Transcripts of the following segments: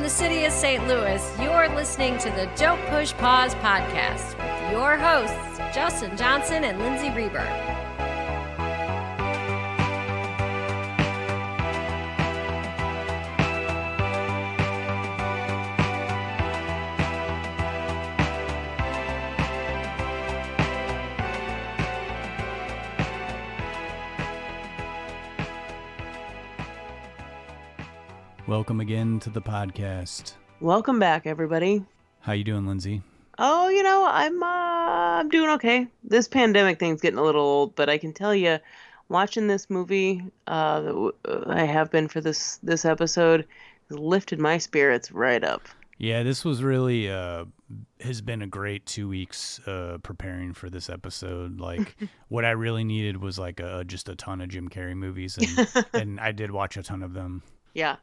the city of St. Louis, you're listening to the Don't Push Pause podcast with your hosts, Justin Johnson and Lindsay Reber. Welcome again to the podcast. Welcome back, everybody. How you doing, Lindsay? Oh, I'm doing okay. This pandemic thing's getting a little old, but I can tell you, watching this movie, I have been for this episode, has lifted my spirits right up. Yeah, this was really has been a great 2 weeks preparing for this episode. Like, what I really needed was like just a ton of Jim Carrey movies, and I did watch a ton of them. Yeah.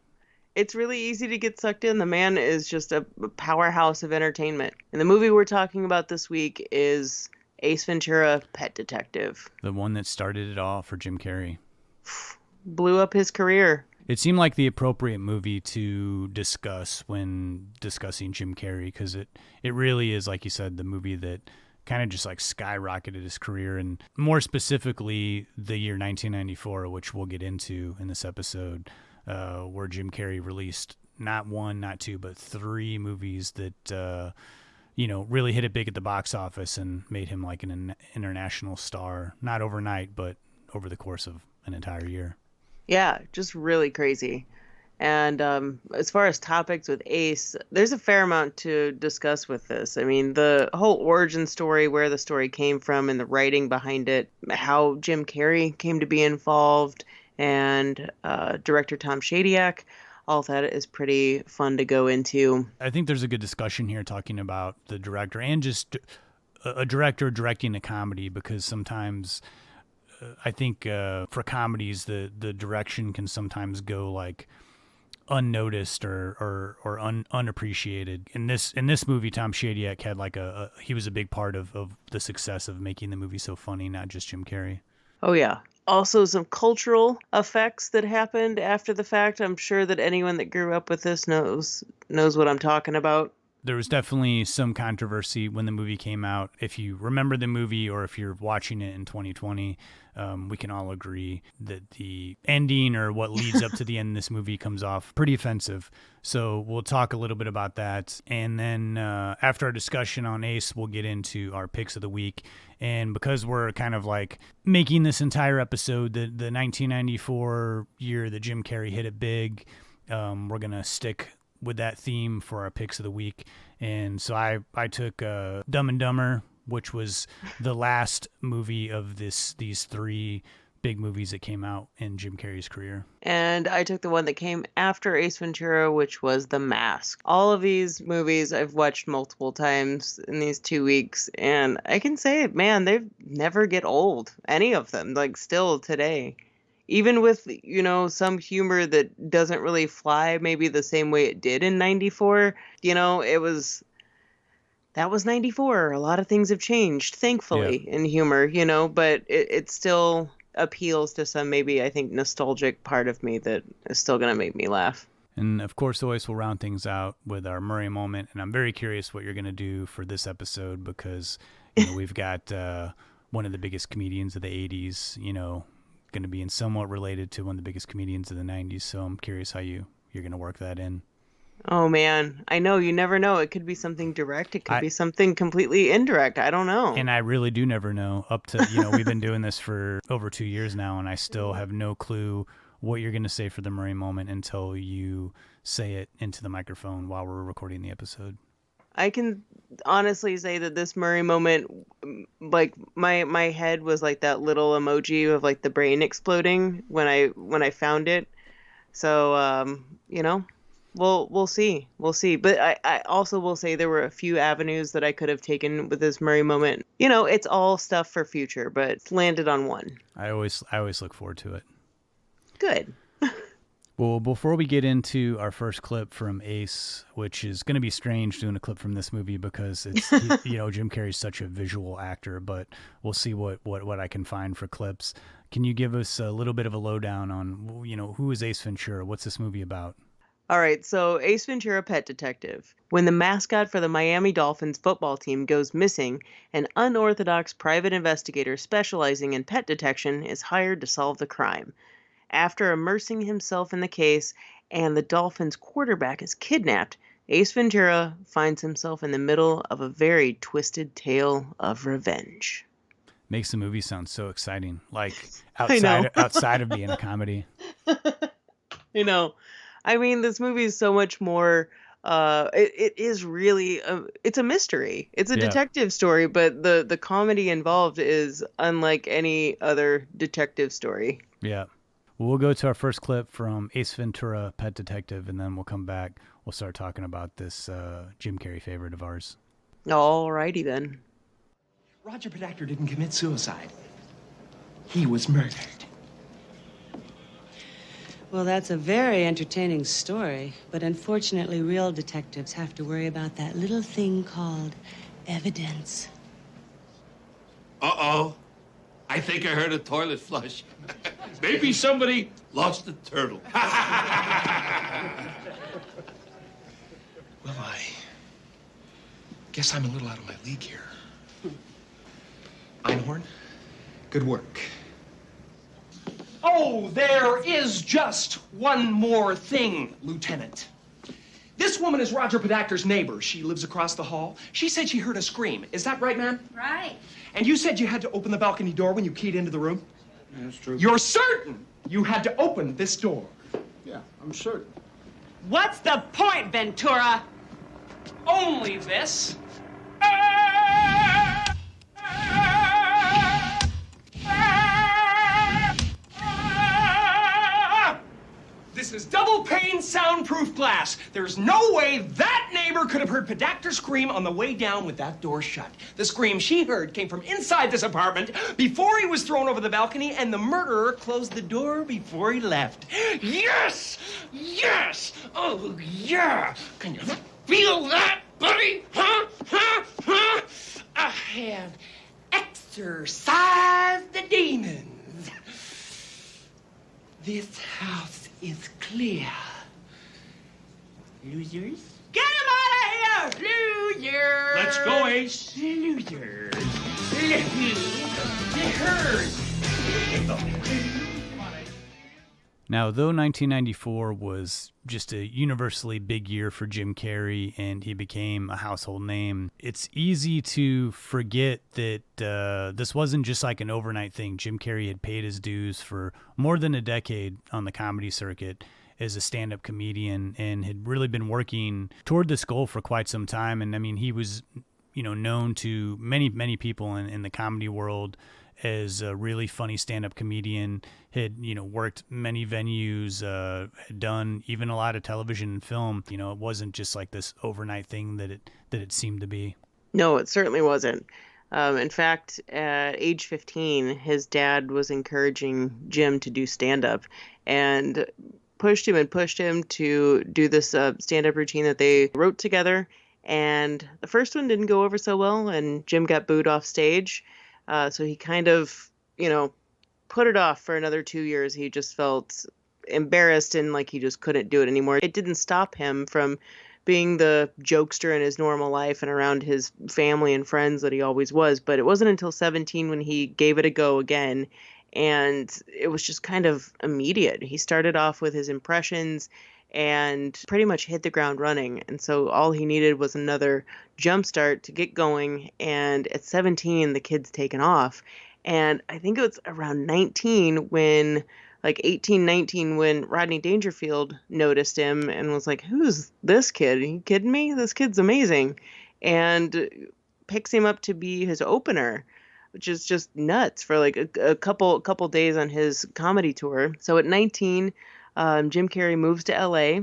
It's really easy to get sucked in. The man is just a powerhouse of entertainment. And the movie we're talking about this week is Ace Ventura, Pet Detective. The one that started it all for Jim Carrey. Blew up his career. It seemed like the appropriate movie to discuss when discussing Jim Carrey, because it really is, like you said, the movie that kind of just like skyrocketed his career, and more specifically the year 1994, which we'll get into in this episode. Where Jim Carrey released not one, not two, but three movies that, really hit it big at the box office and made him like an international star, not overnight, but over the course of an entire year. Yeah, just really crazy. And as far as topics with Ace, there's a fair amount to discuss with this. I mean, the whole origin story, where the story came from and the writing behind it, how Jim Carrey came to be involved, and director Tom Shadyac. All that is pretty fun to go into. I think there's a good discussion here talking about the director and just a director directing a comedy, because sometimes I think for comedies the direction can sometimes go like unnoticed or unappreciated. In this movie, Tom Shadyac had like he was a big part of the success of making the movie so funny, not just Jim Carrey. Oh yeah. Also, some cultural effects that happened after the fact. I'm sure that anyone that grew up with this knows what I'm talking about. There was definitely some controversy when the movie came out. If you remember the movie or if you're watching it in 2020, we can all agree that the ending or what leads up to the end of this movie comes off pretty offensive. So we'll talk a little bit about that. And then after our discussion on Ace, we'll get into our picks of the week. And because we're kind of like making this entire episode the 1994 year that Jim Carrey hit it big, we're going to stick with that theme for our picks of the week. And so I took Dumb and Dumber, which was the last movie of these three big movies that came out in Jim Carrey's career. And I took the one that came after Ace Ventura, which was The Mask. All of these movies I've watched multiple times in these 2 weeks, and I can say, man, they never get old. Any of them, like still today. Even with, some humor that doesn't really fly maybe the same way it did in 94, that was 94. A lot of things have changed, thankfully, in humor, but it still appeals to some, maybe, I think, nostalgic part of me that is still going to make me laugh. And of course, always we'll round things out with our Murray moment. And I'm very curious what you're going to do for this episode, because we've got one of the biggest comedians of the 80s, going to be in somewhat related to one of the biggest comedians of the 90s. So I'm curious how you're going to work that in. Oh, man. I know. You never know. It could be something direct. It could be something completely indirect. I don't know. And I really do never know. Up to, we've been doing this for over 2 years now, and I still have no clue what you're going to say for the Murray moment until you say it into the microphone while we're recording the episode. I can honestly say that this Murray moment, like my head was like that little emoji of like the brain exploding when I found it. So, we'll see. But I also will say there were a few avenues that I could have taken with this Murray moment. It's all stuff for future, but it's landed on one. I always look forward to it. Good. Well, before we get into our first clip from Ace, which is going to be strange doing a clip from this movie because it's Jim Carrey's such a visual actor, but we'll see what I can find for clips. Can you give us a little bit of a lowdown on, who is Ace Ventura? What's this movie about? All right, so Ace Ventura: Pet Detective. When the mascot for the Miami Dolphins football team goes missing, an unorthodox private investigator specializing in pet detection is hired to solve the crime. After immersing himself in the case and the Dolphins quarterback is kidnapped, Ace Ventura finds himself in the middle of a very twisted tale of revenge. Makes the movie sound so exciting, like I know. outside of being a comedy. You know, I mean, this movie is so much more. It is really it's a mystery. It's a Yeah. detective story, but the comedy involved is unlike any other detective story. Yeah. Well, we'll go to our first clip from Ace Ventura: Pet Detective, and then we'll come back. We'll start talking about this Jim Carrey favorite of ours. Alrighty then. Roger Podacter didn't commit suicide. He was murdered. Well, that's a very entertaining story, but unfortunately, real detectives have to worry about that little thing called evidence. Uh-oh. I think I heard a toilet flush. Maybe somebody lost a turtle. Well, I guess I'm a little out of my league here. Einhorn, good work. Oh, there is just one more thing, Lieutenant. This woman is Roger Podacter's neighbor. She lives across the hall. She said she heard a scream. Is that right, ma'am? Right. And you said you had to open the balcony door when you keyed into the room? Yeah, that's true. You're certain you had to open this door? Yeah, I'm certain. What's the point, Ventura? Only this. This is double pane soundproof glass. There's no way that neighbor could have heard Podacter scream on the way down with that door shut. The scream she heard came from inside this apartment before he was thrown over the balcony, and the murderer closed the door before he left. Yes! Yes! Oh, yeah! Can you feel that, buddy? Huh? Huh? Huh? I have exorcised the demons. This house is clear. Losers? Get him out of here! Losers! Let's go, Ace. Losers. Get hurt. Now, though 1994 was just a universally big year for Jim Carrey and he became a household name, it's easy to forget that this wasn't just like an overnight thing. Jim Carrey had paid his dues for more than a decade on the comedy circuit as a stand-up comedian and had really been working toward this goal for quite some time. And I mean, he was, known to many people in the comedy world as a really funny stand-up comedian, had, worked many venues, had done even a lot of television and film. It wasn't just like this overnight thing that it seemed to be. No, it certainly wasn't. In fact, at age 15, his dad was encouraging Jim to do stand-up and pushed him to do this stand-up routine that they wrote together. And the first one didn't go over so well, and Jim got booed off stage. So he kind of, put it off for another 2 years. He just felt embarrassed and like he just couldn't do it anymore. It didn't stop him from being the jokester in his normal life and around his family and friends that he always was. But it wasn't until 17 when he gave it a go again. And it was just kind of immediate. He started off with his impressions and pretty much hit the ground running. And so all he needed was another jump start to get going. And at 17, the kid's taken off. And I think it was around 19 when, like 18, 19, when Rodney Dangerfield noticed him and was like, who's this kid? Are you kidding me? This kid's amazing. And picks him up to be his opener, which is just nuts for like a couple days on his comedy tour. So at 19, Jim Carrey moves to LA,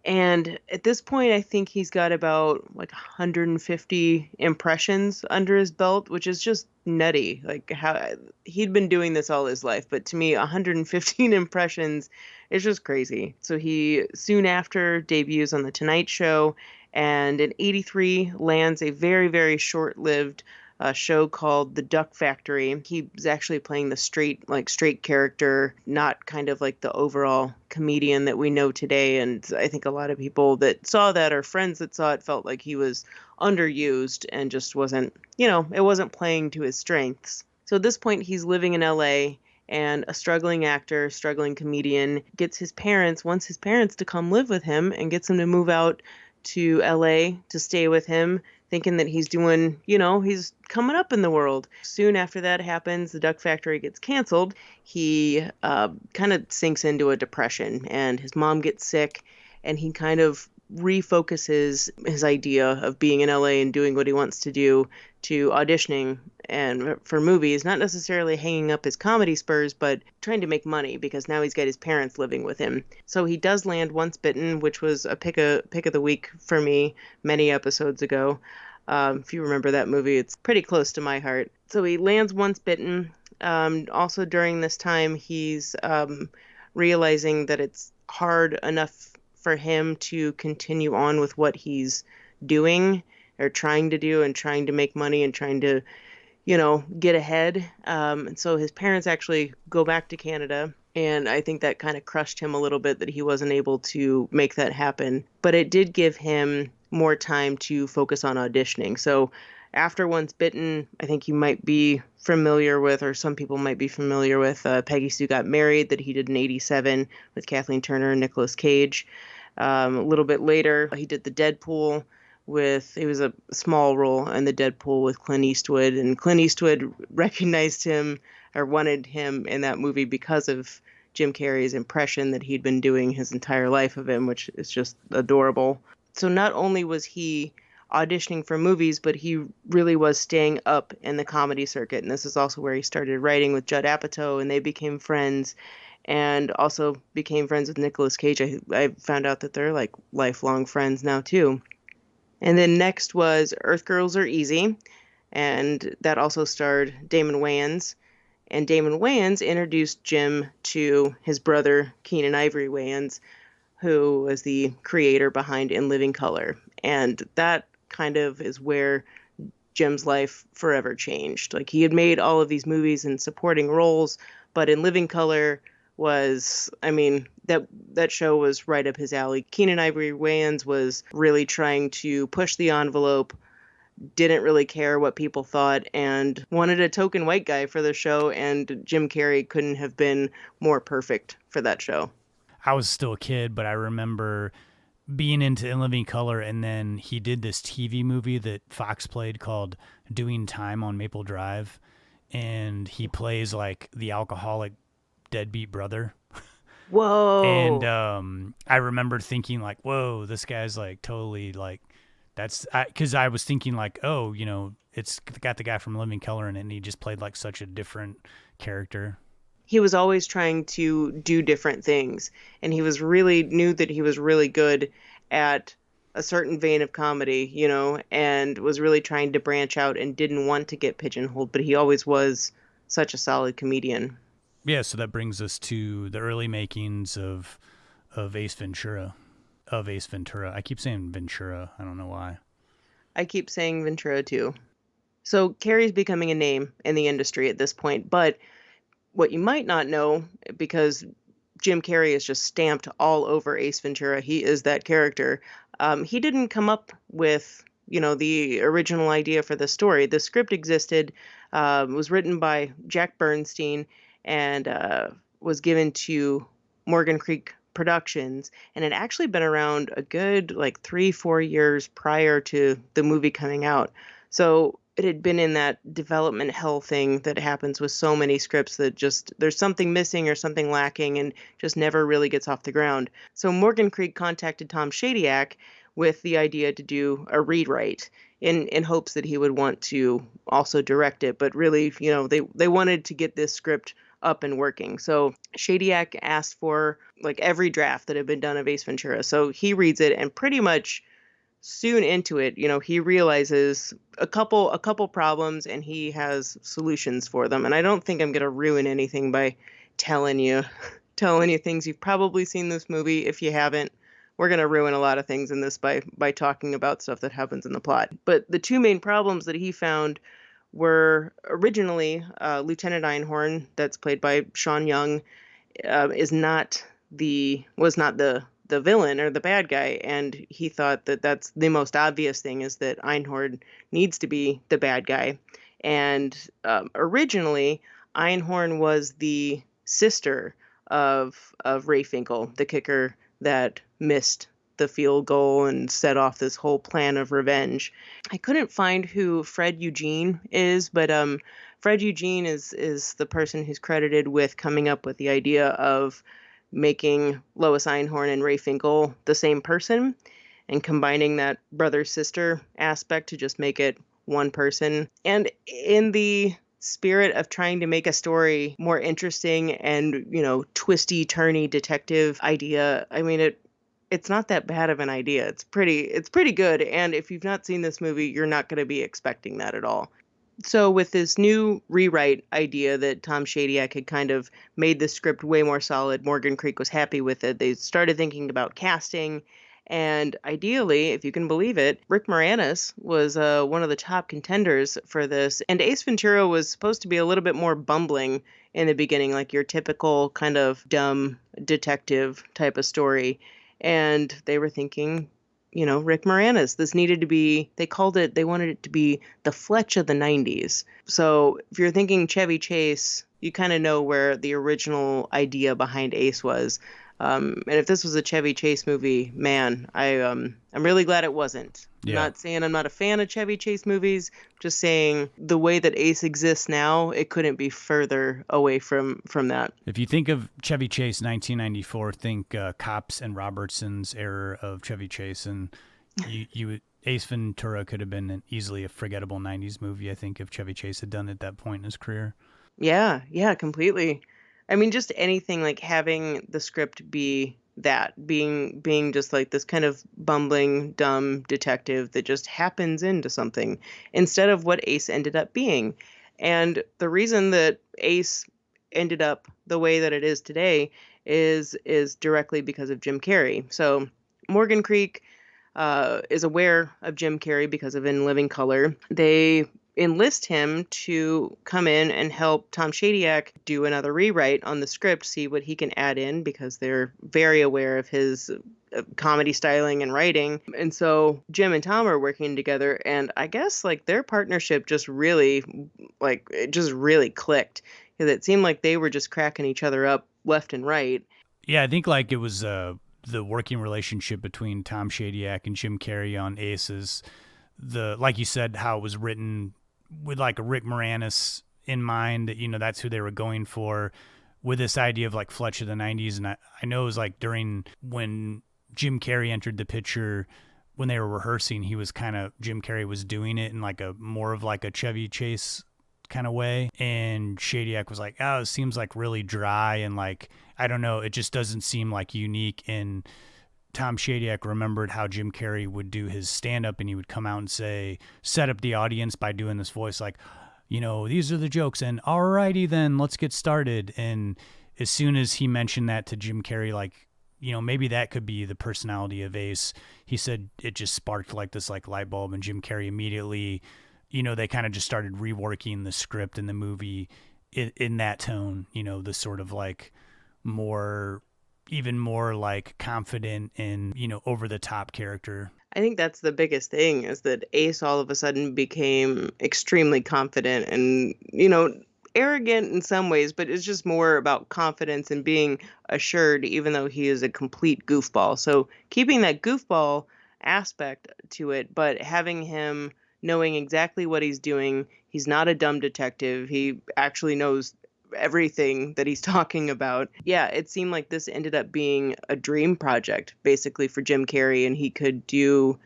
and at this point, I think he's got about like 150 impressions under his belt, which is just nutty. Like how he'd been doing this all his life, but to me, 115 impressions is just crazy. So he soon after debuts on The Tonight Show, and in '83 lands a very, very short-lived a show called The Duck Factory. He's actually playing the straight character, not kind of like the overall comedian that we know today. And I think a lot of people that saw that, or friends that saw it, felt like he was underused and just wasn't, it wasn't playing to his strengths. So at this point, he's living in LA, and a struggling actor, struggling comedian, wants his parents to come live with him and gets him to move out to LA to stay with him, thinking that he's doing, he's coming up in the world. Soon after that happens, the Duck Factory gets canceled. He kind of sinks into a depression, and his mom gets sick, and he kind of refocuses his idea of being in LA and doing what he wants to do to auditioning and for movies, not necessarily hanging up his comedy spurs, but trying to make money, because now he's got his parents living with him. So he does land Once Bitten, which was a pick of the week for me many episodes ago. If you remember that movie, it's pretty close to my heart. So he lands Once Bitten. Also during this time, he's realizing that it's hard enough for him to continue on with what he's doing or trying to do, and trying to make money and trying to, get ahead. And so his parents actually go back to Canada, and I think that kind of crushed him a little bit that he wasn't able to make that happen. But it did give him more time to focus on auditioning. So after Once Bitten, I think you might be familiar with, or some people might be familiar with, Peggy Sue Got Married, that he did in '87 with Kathleen Turner and Nicolas Cage. A little bit later, he did the Deadpool it was a small role in the Deadpool with Clint Eastwood, and Clint Eastwood recognized him or wanted him in that movie because of Jim Carrey's impression that he'd been doing his entire life of him, which is just adorable. So not only was he auditioning for movies, but he really was staying up in the comedy circuit. And this is also where he started writing with Judd Apatow, and they became friends, and also became friends with Nicolas Cage. I found out that they're like lifelong friends now too. And then next was Earth Girls Are Easy, and that also starred Damon Wayans. And Damon Wayans introduced Jim to his brother, Keenan Ivory Wayans, who was the creator behind In Living Color. And that kind of is where Jim's life forever changed. Like, he had made all of these movies and supporting roles, but In Living Color was, that show was right up his alley. Keenan Ivory Wayans was really trying to push the envelope, didn't really care what people thought, and wanted a token white guy for the show, and Jim Carrey couldn't have been more perfect for that show. I was still a kid, but I remember being into In Living Color, and then he did this TV movie that Fox played called Doing Time on Maple Drive, and he plays like the alcoholic deadbeat brother. Whoa. And I remember thinking like, whoa, this guy's like totally like, because I was thinking like, oh, it's got the guy from Living Color in it, and he just played like such a different character. He was always trying to do different things, and he knew that he was really good at a certain vein of comedy, and was really trying to branch out and didn't want to get pigeonholed, but he always was such a solid comedian. Yeah, so that brings us to the early makings of Ace Ventura. I keep saying Ventura. I don't know why. I keep saying Ventura too. So Carrey's becoming a name in the industry at this point, but what you might not know, because Jim Carrey is just stamped all over Ace Ventura, he is that character. He didn't come up with, the original idea for the story. The script existed, was written by Jack Bernstein, and was given to Morgan Creek Productions, and had actually been around a good 3-4 years prior to the movie coming out. So it had been in that development hell thing that happens with so many scripts, that just there's something missing or something lacking and just never really gets off the ground. So Morgan Creek contacted Tom Shadyac with the idea to do a rewrite in hopes that he would want to also direct it. But really, they wanted to get this script up and working. So Shadyac asked for every draft that had been done of Ace Ventura. So he reads it, and pretty much soon into it, he realizes a couple problems, and he has solutions for them. And I don't think I'm going to ruin anything by telling you things. You've probably seen this movie. If you haven't, we're going to ruin a lot of things in this by talking about stuff that happens in the plot. But the two main problems that he found were originally Lieutenant Einhorn, that's played by Sean Young, was not the villain or the bad guy, and he thought that that's the most obvious thing, is that Einhorn needs to be the bad guy. And originally, Einhorn was the sister of Ray Finkel, the kicker that missed the field goal and set off this whole plan of revenge. I couldn't find who Fred Eugene is, but Fred Eugene is the person who's credited with coming up with the idea of making Lois Einhorn and Ray Finkel the same person and combining that brother-sister aspect to just make it one person. And in the spirit of trying to make a story more interesting and, twisty, turny detective idea, I mean, it's not that bad of an idea. It's pretty good. And if you've not seen this movie, you're not going to be expecting that at all. So with this new rewrite idea that Tom Shadyac had kind of made the script way more solid, Morgan Creek was happy with it. They started thinking about casting. And ideally, if you can believe it, Rick Moranis was one of the top contenders for this. And Ace Ventura was supposed to be a little bit more bumbling in the beginning, like your typical kind of dumb detective type of story. And they were thinking, Rick Moranis. This needed to be, they wanted it to be the Fletch of the 90s. So if you're thinking Chevy Chase, you kind of know where the original idea behind Ace was. And if this was a Chevy Chase movie, man, I'm really glad it wasn't. Yeah. I'm not saying I'm not a fan of Chevy Chase movies, just saying the way that Ace exists now, it couldn't be further away from that. If you think of Chevy Chase 1994, think Cops and Robertson's era of Chevy Chase, and Ace Ventura could have been easily a forgettable 90s movie, I think, if Chevy Chase had done it at that point in his career. Yeah, completely. I mean, just anything like having the script be that, being just like this kind of bumbling, dumb detective that just happens into something instead of what Ace ended up being. And the reason that Ace ended up the way that it is today is directly because of Jim Carrey. So Morgan Creek is aware of Jim Carrey because of In Living Color. They enlist him to come in and help Tom Shadyac do another rewrite on the script, see what he can add in, because they're very aware of his comedy styling and writing. And so Jim and Tom are working together, and I guess like their partnership just really clicked, because it seemed like they were just cracking each other up left and right. Yeah, I think like it was the working relationship between Tom Shadyac and Jim Carrey on Aces. Like you said, how it was written with like a Rick Moranis in mind, that, that's who they were going for with this idea of like Fletch of the 90s. And I know it was like during when Jim Carrey entered the picture, when they were rehearsing, Jim Carrey was doing it in like a more of like a Chevy Chase kind of way. And Shadyac was like, oh, it seems like really dry. And like, I don't know, it just doesn't seem like unique. And Tom Shadyac remembered how Jim Carrey would do his stand-up, and he would come out and set up the audience by doing this voice like, these are the jokes, and alrighty then, let's get started. And as soon as he mentioned that to Jim Carrey, like, maybe that could be the personality of Ace, he said it just sparked like this like light bulb, and Jim Carrey immediately, they kind of just started reworking the script and the movie in that tone, the sort of like even more like confident and, over the top character. I think that's the biggest thing, is that Ace all of a sudden became extremely confident and, arrogant in some ways, but it's just more about confidence and being assured, even though he is a complete goofball. So keeping that goofball aspect to it, but having him knowing exactly what he's doing. He's not a dumb detective. He actually knows everything that he's talking about. Yeah, it seemed like this ended up being a dream project, basically, for Jim Carrey, and he could do...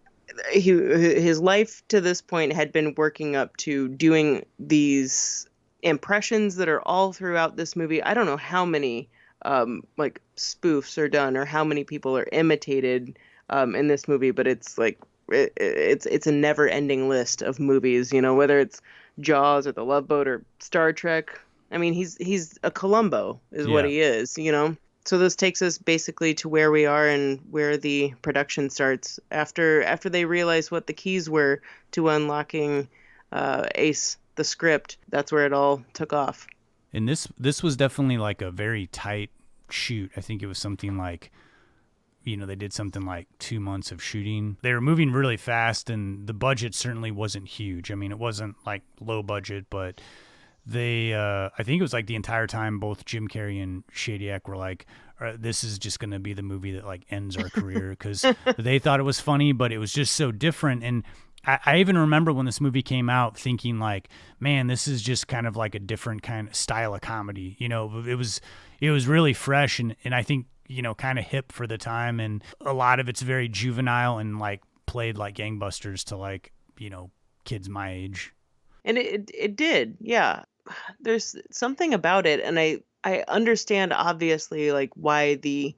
his life to this point had been working up to doing these impressions that are all throughout this movie. I don't know how many like spoofs are done or how many people are imitated in this movie, but it's like it's a never-ending list of movies, you know, whether it's Jaws or The Love Boat or Star Trek. I mean, he's a Columbo is what he is, you know. So this takes us basically to where we are and where the production starts after they realize what the keys were to unlocking Ace the script, that's where it all took off. And this was definitely like a very tight shoot. I think it was something like, they did something like 2 months of shooting. They were moving really fast, and the budget certainly wasn't huge. I mean, it wasn't like low budget, but they, I think it was like the entire time, both Jim Carrey and Shadyac were like, this is just going to be the movie that like ends our career, because they thought it was funny, but it was just so different. And I even remember when this movie came out thinking like, man, this is just kind of like a different kind of style of comedy. It was really fresh, and I think, kind of hip for the time. And a lot of it's very juvenile and like played like gangbusters to like, kids my age. And it did. Yeah. There's something about it. And I understand obviously like why the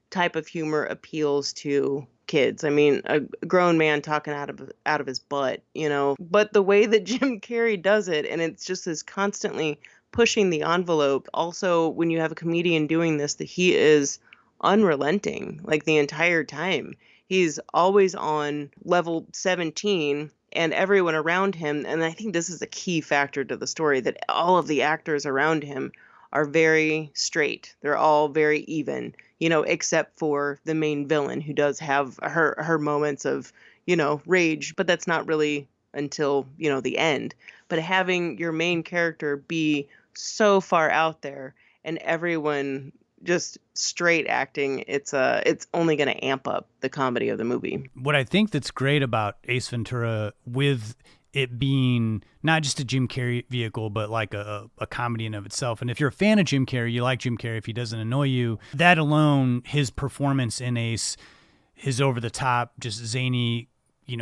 type of humor appeals to kids. I mean, a grown man talking out of his butt, but the way that Jim Carrey does it, and it's just this constantly pushing the envelope. Also, when you have a comedian doing this, that he is unrelenting like the entire time. He's always on level 17, and everyone around him, and I think this is a key factor to the story, that all of the actors around him are very straight. They're all very even, except for the main villain, who does have her moments of, rage, but that's not really until, the end. But having your main character be so far out there and everyone just straight acting, it's only going to amp up the comedy of the movie. What I think that's great about Ace Ventura, with it being not just a Jim Carrey vehicle, but like a comedy in of itself. And if you're a fan of Jim Carrey, you like Jim Carrey, if he doesn't annoy you, that alone, his performance in Ace, his over the top, just zany,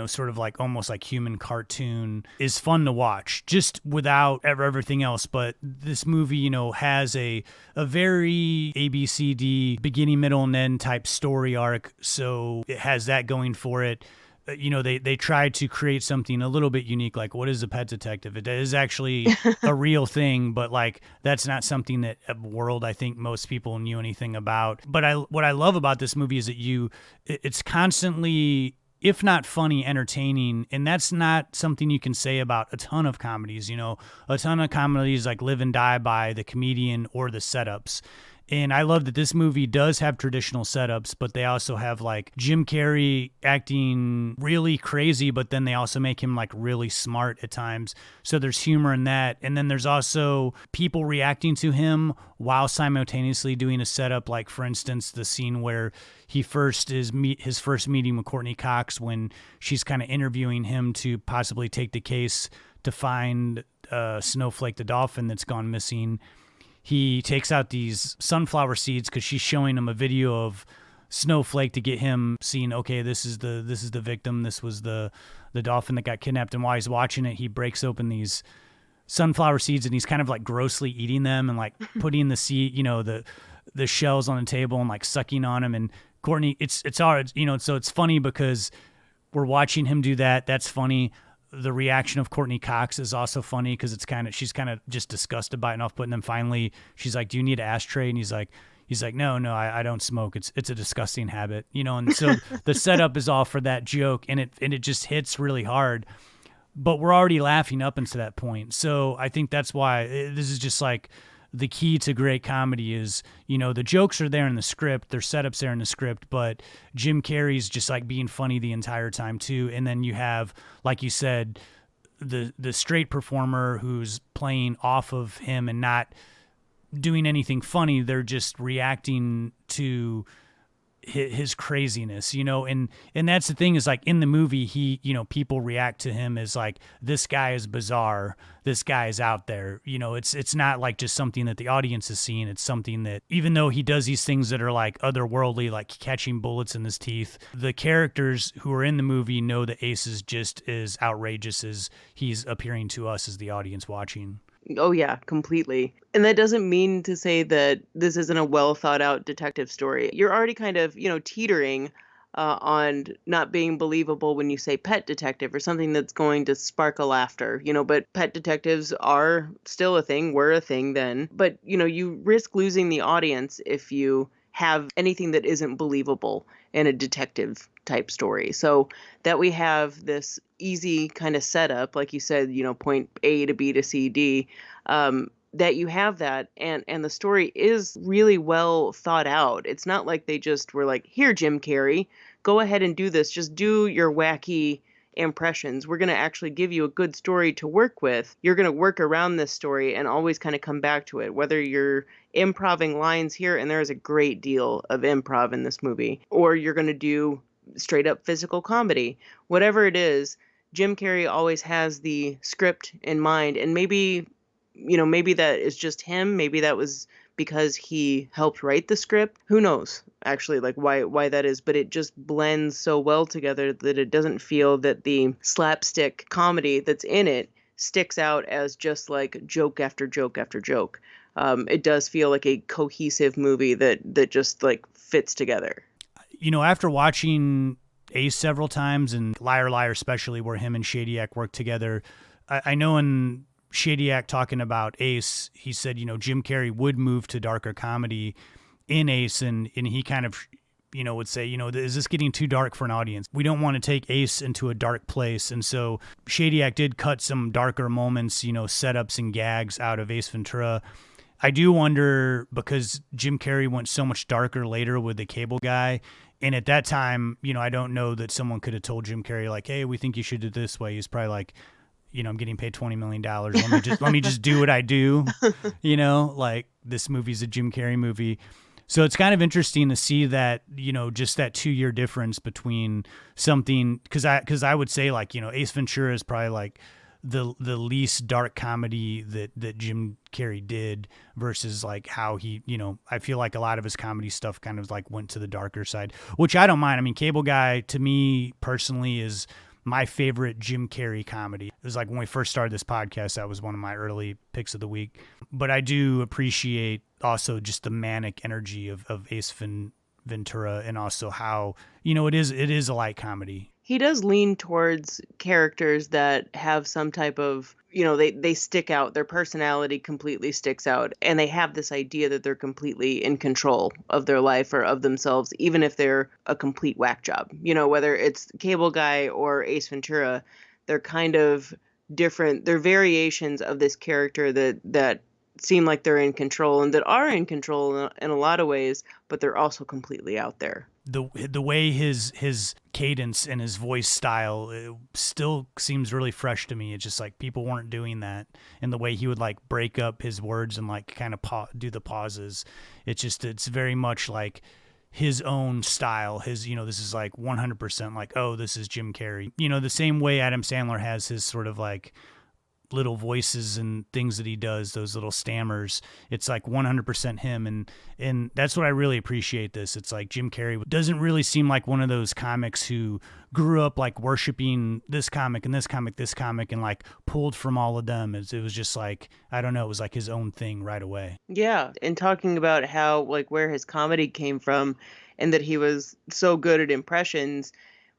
sort of like almost like human cartoon, is fun to watch just without everything else. But this movie, has a very ABCD beginning, middle, and end type story arc. So it has that going for it. They tried to create something a little bit unique, like what is a pet detective? It is actually a real thing, but like that's not something that a world I think most people knew anything about. But what I love about this movie is that it's constantly, if not funny, entertaining. And that's not something you can say about a ton of comedies. A ton of comedies like live and die by the comedian or the setups. And I love that this movie does have traditional setups, but they also have like Jim Carrey acting really crazy, but then they also make him like really smart at times. So there's humor in that. And then there's also people reacting to him while simultaneously doing a setup. Like, for instance, the scene where his first meeting with Courtney Cox, when she's kind of interviewing him to possibly take the case to find Snowflake the dolphin that's gone missing. He takes out these sunflower seeds because she's showing him a video of Snowflake to get him seeing, okay, this is the victim. This was the dolphin that got kidnapped. And while he's watching it, he breaks open these sunflower seeds and he's kind of like grossly eating them and like putting the seed, the shells on the table and like sucking on them. And Courtney, it's hard, so it's funny because we're watching him do that. That's funny. The reaction of Courtney Cox is also funny because she's kind of just disgusted by it and off-putting. And then finally she's like, do you need an ashtray? And he's like, no, I don't smoke. It's a disgusting habit, and so the setup is all for that joke, and it just hits really hard, but we're already laughing up into that point. So I think that's why this is just like the key to great comedy is, the jokes are there in the script, their setups there in the script, but Jim Carrey's just like being funny the entire time too. And then you have, like you said, the straight performer who's playing off of him and not doing anything funny. They're just reacting to his craziness, and that's the thing is like in the movie, he, people react to him as like, this guy is bizarre. This guy is out there. It's not like just something that the audience is seeing. It's something that even though he does these things that are like otherworldly, like catching bullets in his teeth, the characters who are in the movie know that Ace is just as outrageous as he's appearing to us as the audience watching. Oh, yeah, completely. And that doesn't mean to say that this isn't a well thought out detective story. You're already kind of, teetering on not being believable when you say pet detective or something that's going to spark a laughter, but pet detectives are still a thing, were a thing then. But, you risk losing the audience if you have anything that isn't believable in a detective type story. So that we have this easy kind of setup, like you said, point A to B to C, D, that you have that, and the story is really well thought out. It's not like they just were like, here, Jim Carrey, go ahead and do this. Just do your wacky impressions. We're going to actually give you a good story to work with. You're going to work around this story and always kind of come back to it, whether you're improving lines here, and there is a great deal of improv in this movie, or you're going to do straight up physical comedy. Whatever it is, Jim Carrey always has the script in mind, and maybe that is just him. Maybe that was because he helped write the script. Who knows, actually, like why that is. But it just blends so well together that it doesn't feel that the slapstick comedy that's in it sticks out as just like joke after joke after joke. It does feel like a cohesive movie that just like fits together. After watching Ace several times, and Liar Liar especially, where him and Shadyac work together, I know in Shadyac talking about Ace, he said, Jim Carrey would move to darker comedy in Ace, and he kind of, would say, is this getting too dark for an audience? We don't want to take Ace into a dark place. And so Shadyac did cut some darker moments, setups and gags out of Ace Ventura. I do wonder, because Jim Carrey went so much darker later with The Cable Guy, and at that time, I don't know that someone could have told Jim Carrey, like, hey, we think you should do it this way. He's probably like, I'm getting paid $20 million. Let me just do what I do. Like, this movie's a Jim Carrey movie. So it's kind of interesting to see that, just that 2-year difference between something, because I would say, like, Ace Ventura is probably like the least dark comedy that Jim Carrey did, versus like how he, I feel like a lot of his comedy stuff kind of like went to the darker side, which I don't mind. I mean, Cable Guy to me personally is my favorite Jim Carrey comedy. It was like when we first started this podcast, that was one of my early picks of the week. But I do appreciate also just the manic energy of Ace Ventura, and also how, it is a light comedy. He does lean towards characters that have some type of, they stick out. Their personality completely sticks out. And they have this idea that they're completely in control of their life or of themselves, even if they're a complete whack job. Whether it's Cable Guy or Ace Ventura, they're kind of different. They're variations of this character that seem like they're in control, and that are in control in a lot of ways, but they're also completely out there. The way his cadence and his voice style, it still seems really fresh to me. It's just like people weren't doing that, and the way he would like break up his words and like kind of do the pauses. It's very much like his own style. This is like 100% like, oh, this is Jim Carrey. The same way Adam Sandler has his sort of like little voices and things that he does, those little stammers. It's like 100% him, and that's what I really appreciate this. It's like Jim Carrey doesn't really seem like one of those comics who grew up like worshiping this comic and this comic and like pulled from all of them. It was just like, I don't know, it was like his own thing right away. Yeah, and talking about how like where his comedy came from, and that he was so good at impressions,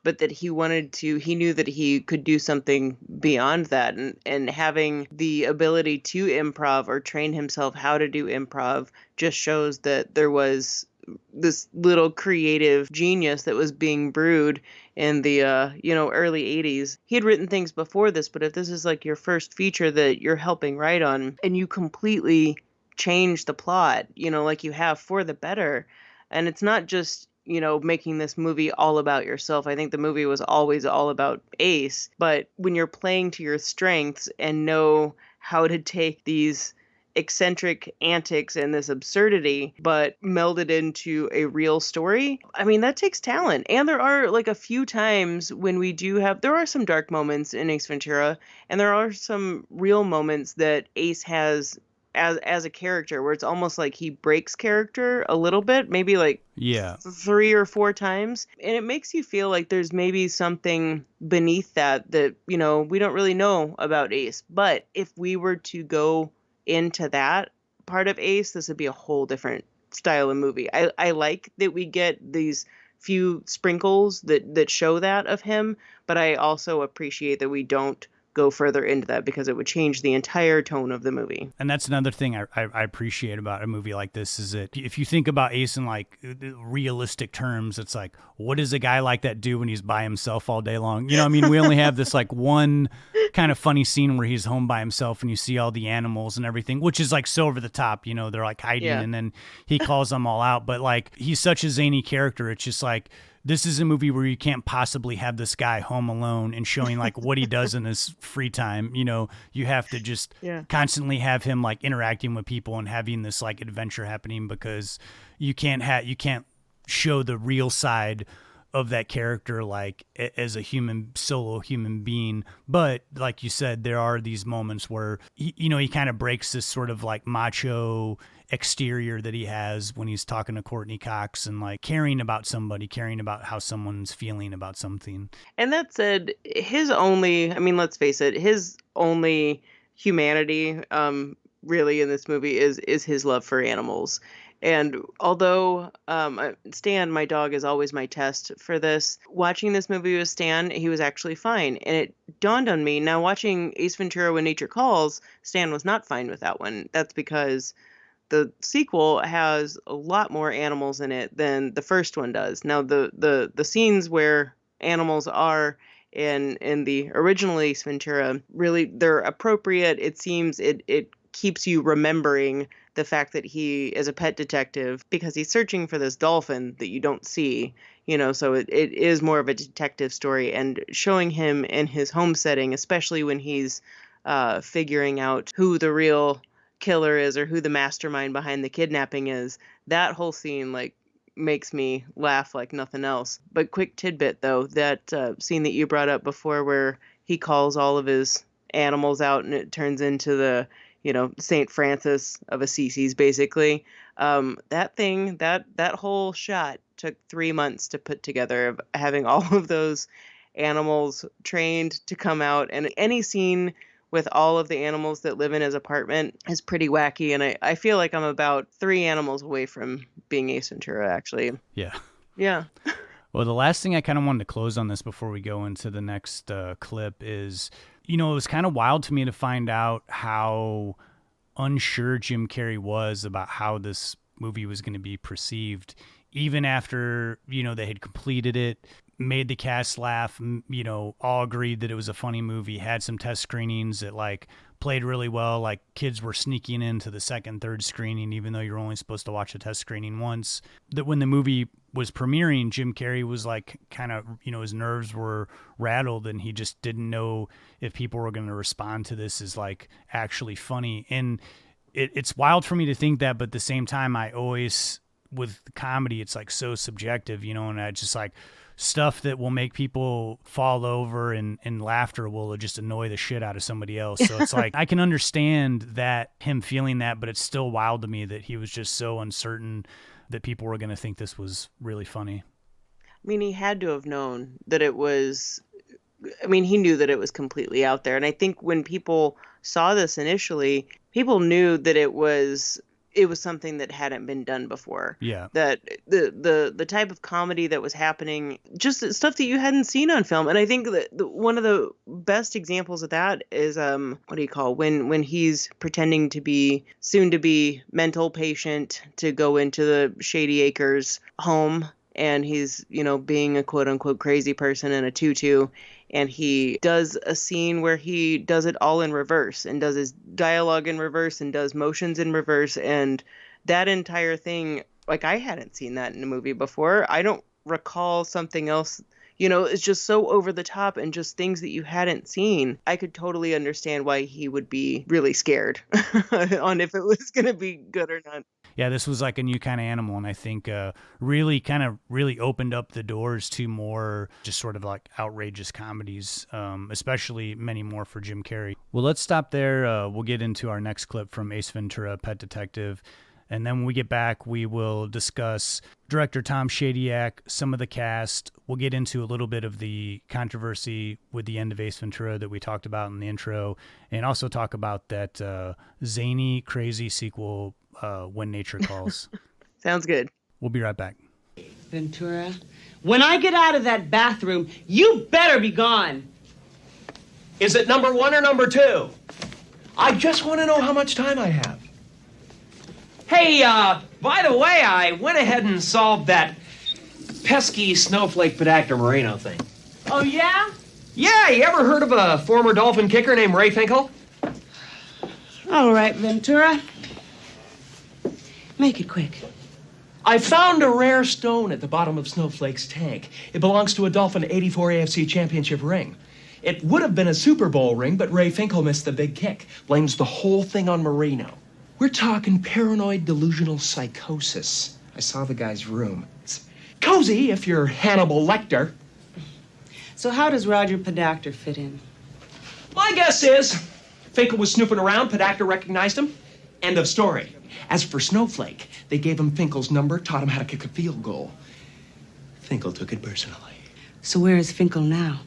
but that he knew that he could do something beyond that, and having the ability to improv or train himself how to do improv just shows that there was this little creative genius that was being brewed in the early 80s. He had written things before this, but if this is like your first feature that you're helping write on, and you completely change the plot, like you have for the better, and it's not just making this movie all about yourself. I think the movie was always all about Ace, but when you're playing to your strengths and know how to take these eccentric antics and this absurdity, but meld it into a real story, I mean, that takes talent. And there are like a few times when there are some dark moments in Ace Ventura, and there are some real moments that Ace has as a character, where it's almost like he breaks character a little bit, maybe like 3 or 4 times. And it makes you feel like there's maybe something beneath that we don't really know about Ace. But if we were to go into that part of Ace, this would be a whole different style of movie. I like that we get these few sprinkles that show that of him, but I also appreciate that we don't go further into that because it would change the entire tone of the movie. And that's another thing I appreciate about a movie like this is that if you think about Ace in like realistic terms, it's like, what does a guy like that do when he's by himself all day long? You know, I mean, we only have this like one kind of funny scene where he's home by himself and you see all the animals and everything, which is like so over the top, you know, they're like hiding and then he calls them all out. But like, he's such a zany character. It's just like, this is a movie where you can't possibly have this guy home alone and showing like what he does in his free time. You know, you have to just constantly have him like interacting with people and having this like adventure happening because you can't show the real side of that character like as a solo human being. But like you said, there are these moments where he kind of breaks this sort of like macho exterior that he has when he's talking to Courtney Cox and like caring about somebody, caring about how someone's feeling about something. And that said, let's face it, his only humanity really in this movie is his love for animals. And although Stan, my dog, is always my test for this, watching this movie with Stan, he was actually fine. And it dawned on me, now watching Ace Ventura When Nature Calls, Stan was not fine with that one. That's because the sequel has a lot more animals in it than the first one does. Now, the scenes where animals are in the original Ace Ventura, really, they're appropriate. It seems it keeps you remembering the fact that he is a pet detective because he's searching for this dolphin that you don't see, you know, so it is more of a detective story, and showing him in his home setting, especially when he's figuring out who the real killer is or who the mastermind behind the kidnapping is, that whole scene like makes me laugh like nothing else. But quick tidbit though, that scene that you brought up before where he calls all of his animals out and it turns into the, you know, St. Francis of Assisi, basically. That whole shot took 3 months to put together, of having all of those animals trained to come out. And any scene with all of the animals that live in his apartment is pretty wacky. And I feel like I'm about 3 animals away from being Ace Ventura, actually. Yeah. Yeah. Well, the last thing I kind of wanted to close on this before we go into the next clip is, you know, it was kind of wild to me to find out how unsure Jim Carrey was about how this movie was going to be perceived, even after, you know, they had completed it, made the cast laugh, you know, all agreed that it was a funny movie, had some test screenings that like played really well. Like kids were sneaking into the second, third screening, even though you're only supposed to watch a test screening once. That when the movie was premiering, Jim Carrey was like kind of, you know, his nerves were rattled and he just didn't know if people were going to respond to this as like actually funny. And it's wild for me to think that, but at the same time, I always, with comedy, it's like so subjective, you know, and I just like stuff that will make people fall over and laughter will just annoy the shit out of somebody else. So it's like, I can understand that him feeling that, but it's still wild to me that he was just so uncertain that people were going to think this was really funny. I mean, he had to have known that it was, he knew that it was completely out there. And I think when people saw this initially, people knew that it was something that hadn't been done before. Yeah. That the type of comedy that was happening, just stuff that you hadn't seen on film. And I think that one of the best examples of that is when he's pretending to be soon to be mental patient to go into the Shady Acres home, and he's, you know, being a quote unquote crazy person in a tutu. And he does a scene where he does it all in reverse and does his dialogue in reverse and does motions in reverse. And that entire thing, like, I hadn't seen that in a movie before. I don't recall something else, you know, it's just so over the top and just things that you hadn't seen. I could totally understand why he would be really scared on if it was going to be good or not. Yeah, this was like a new kind of animal, and I think really opened up the doors to more just sort of like outrageous comedies, especially many more for Jim Carrey. Well, let's stop there. We'll get into our next clip from Ace Ventura, Pet Detective, and then when we get back, we will discuss director Tom Shadyac, some of the cast. We'll get into a little bit of the controversy with the end of Ace Ventura that we talked about in the intro, and also talk about that zany, crazy sequel, When Nature Calls. Sounds good. We'll be right back. Ventura, when I get out of that bathroom, you better be gone. Is it number 1 or number 2? I just want to know how much time I have. Hey, by the way, I went ahead and solved that pesky snowflake Pedactor Moreno thing. Oh, yeah? Yeah, you ever heard of a former Dolphin kicker named Ray Finkel? All right, Ventura. Make it quick. I found a rare stone at the bottom of Snowflake's tank. It belongs to a Dolphin 84 AFC Championship ring. It would have been a Super Bowl ring, but Ray Finkel missed the big kick. Blames the whole thing on Moreno. We're talking paranoid delusional psychosis. I saw the guy's room. It's cozy if you're Hannibal Lecter. So how does Roger Pedactor fit in? My guess is Finkel was snooping around, Pedactor recognized him. End of story. As for Snowflake, they gave him Finkel's number, taught him how to kick a field goal. Finkel took it personally. So where is Finkel now?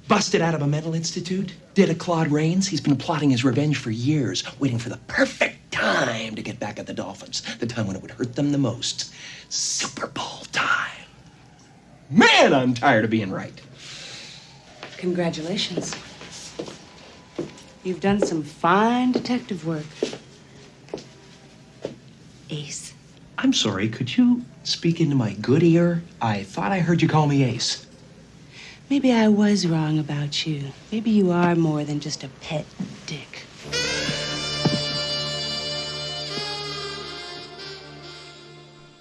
Busted out of a mental institute, did a Claude Rains. He's been plotting his revenge for years, waiting for the perfect time to get back at the Dolphins, the time when it would hurt them the most. Super Bowl time. Man, I'm tired of being right. Congratulations. You've done some fine detective work. Ace. I'm sorry, could you speak into my good ear? I thought I heard you call me Ace. Maybe I was wrong about you. Maybe you are more than just a pet dick.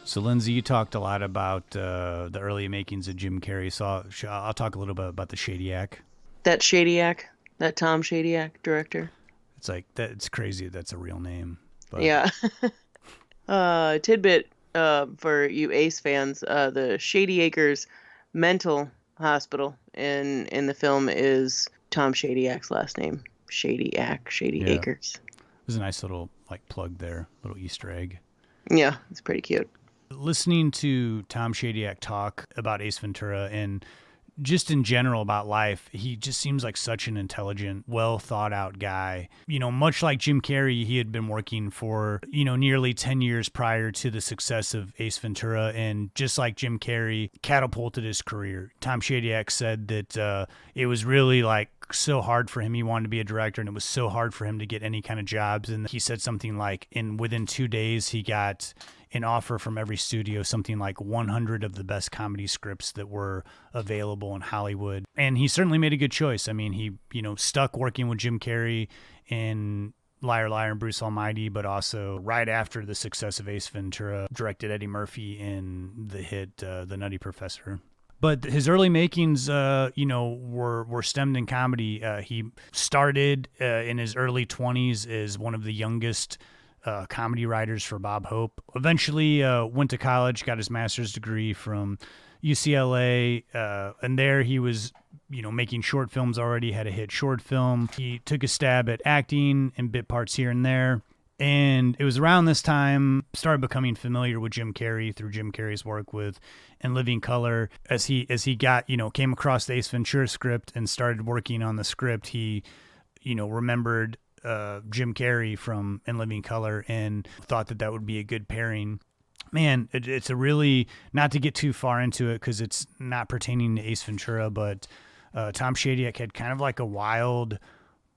So, Lindsay, you talked a lot about the early makings of Jim Carrey. So I'll talk a little bit about the Shadyac. That Shadyac, that Tom Shadyac director. It's like that. It's crazy that's a real name. But. Yeah. Tidbit for you Ace fans: the Shady Acres Mental Hospital in the film is Tom Shadyac's last name. Shady Acres. There's a nice little plug there, little Easter egg. Yeah, it's pretty cute. Listening to Tom Shadyac talk about Ace Ventura and just in general about life, he just seems like such an intelligent, well thought out guy. You know, much like Jim Carrey, he had been working for, nearly 10 years prior to the success of Ace Ventura. And just like Jim Carrey catapulted his career, Tom Shadyac said that it was really so hard for him. He wanted to be a director and it was so hard for him to get any kind of jobs. And he said something like within 2 days, he got an offer from every studio, something like 100 of the best comedy scripts that were available in Hollywood. And he certainly made a good choice. I mean, he, stuck working with Jim Carrey in Liar Liar and Bruce Almighty, but also right after the success of Ace Ventura, directed Eddie Murphy in the hit The Nutty Professor. But his early makings, were stemmed in comedy. He started in his early 20s as one of the youngest comedy writers for Bob Hope. Eventually went to college, got his master's degree from UCLA, and there he was, making short films already, had a hit short film. He took a stab at acting and bit parts here and there. And it was around this time, started becoming familiar with Jim Carrey through Jim Carrey's work with In Living Color. As he got, came across the Ace Ventura script and started working on the script, he, remembered Jim Carrey from In Living Color and thought that would be a good pairing. Man, it's a really, not to get too far into it because it's not pertaining to Ace Ventura, but Tom Shadyac had kind of a wild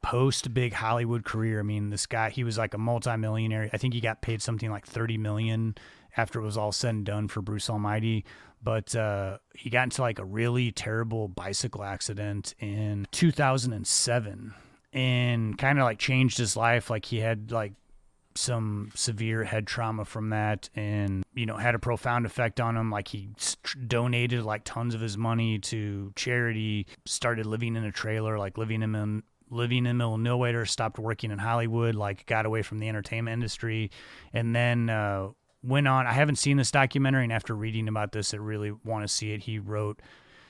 post-big Hollywood career. I mean, this guy, he was a multimillionaire. I think he got paid something like $30 million after it was all said and done for Bruce Almighty. But he got into a really terrible bicycle accident in 2007. And kind of changed his life. He had some severe head trauma from that and, had a profound effect on him. He donated tons of his money to charity, started living in a trailer, living in the middle of nowhere, stopped working in Hollywood, got away from the entertainment industry. And then went on, I haven't seen this documentary, and after reading about this, I really want to see it.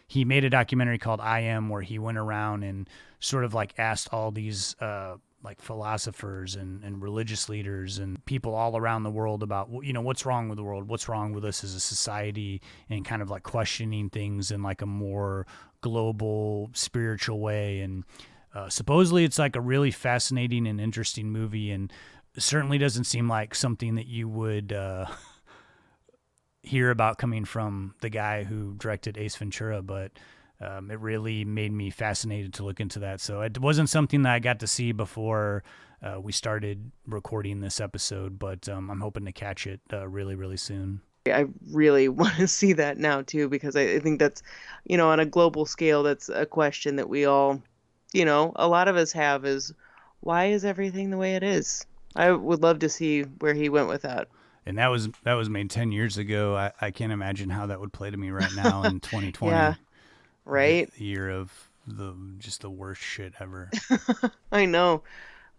He made a documentary called I Am, where he went around and sort of asked all these philosophers and religious leaders and people all around the world about, what's wrong with the world, what's wrong with us as a society, and kind of questioning things in a more global spiritual way. And supposedly it's a really fascinating and interesting movie, and certainly doesn't seem like something that you would hear about coming from the guy who directed Ace Ventura, but it really made me fascinated to look into that. So it wasn't something that I got to see before we started recording this episode, but I'm hoping to catch it really, really soon. I really want to see that now too, because I think that's, on a global scale, that's a question that we all, a lot of us have is, why is everything the way it is? I would love to see where he went with that. And that was made 10 years ago. I can't imagine how that would play to me right now in 2020. Yeah, right? The year of the worst shit ever. I know.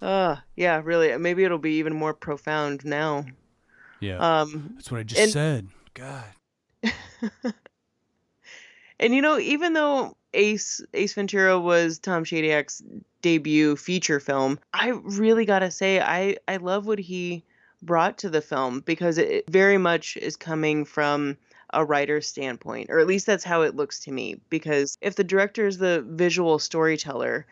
Yeah, really. Maybe it'll be even more profound now. Yeah. That's what I just said. God. And even though Ace Ventura was Tom Shadyac's debut feature film, I really gotta say I love what he brought to the film, because it very much is coming from a writer's standpoint, or at least that's how it looks to me. Because if the director is the visual storyteller,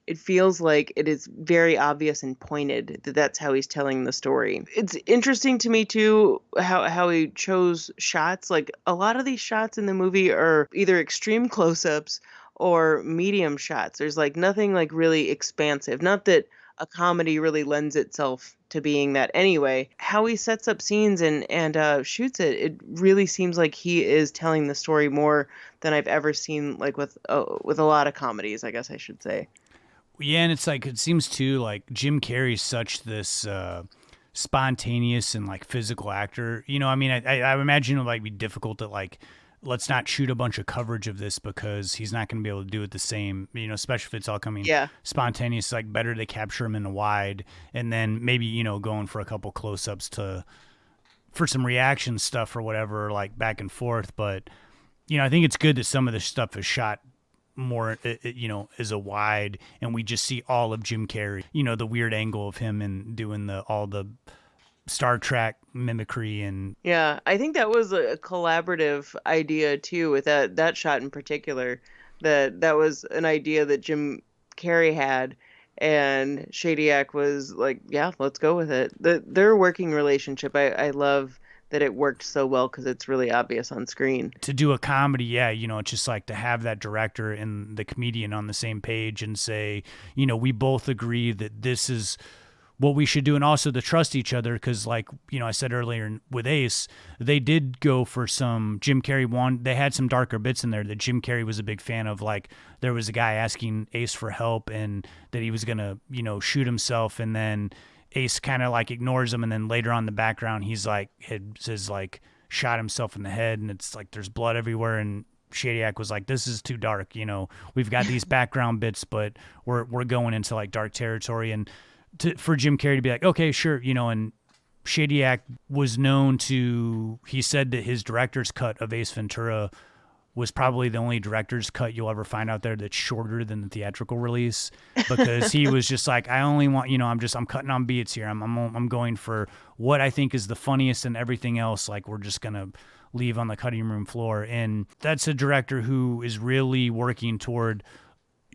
it feels like it is very obvious and pointed that that's how he's telling the story. It's interesting to me too how he chose shots. Like, a lot of these shots in the movie are either extreme close-ups or medium shots. There's like nothing like really expansive. Not that a comedy really lends itself to being that anyway. How he sets up scenes and shoots it really seems like he is telling the story more than I've ever seen, like with a lot of comedies, I guess I should say. Yeah, and it's like, it seems too like Jim Carrey's such this spontaneous and like physical actor. I mean, I imagine it might be difficult to like, let's not shoot a bunch of coverage of this because he's not going to be able to do it the same, especially if it's all coming spontaneous. Like, better to capture him in a wide and then maybe, going for a couple close-ups for some reaction stuff or whatever, like back and forth. But, I think it's good that some of this stuff is shot more, as a wide, and we just see all of Jim Carrey, the weird angle of him and doing all the Star Trek mimicry. And yeah, I think that was a collaborative idea too, with that shot in particular. That was an idea that Jim Carrey had, and Shadyac was like, yeah, let's go with it. Their working relationship, I love that it worked so well, because it's really obvious on screen. To do a comedy, it's just like to have that director and the comedian on the same page and say, we both agree that this is what we should do, and also to trust each other, because like, I said earlier with Ace, they did go for some Jim Carrey they had some darker bits in there that Jim Carrey was a big fan of. Like, there was a guy asking Ace for help and that he was gonna, shoot himself, and then Ace kind of like ignores him, and then later on in the background he's like says like shot himself in the head, and it's like there's blood everywhere, and Shadyac was like, this is too dark, we've got these background bits, but we're going into like dark territory. And for Jim Carrey to be like, okay, sure, and Shadyac was known to, he said that his director's cut of Ace Ventura was probably the only director's cut you'll ever find out there that's shorter than the theatrical release, because he was just like, I only want, I'm cutting on beats here. I'm going for what I think is the funniest, and everything else, like, we're just going to leave on the cutting room floor. And that's a director who is really working toward,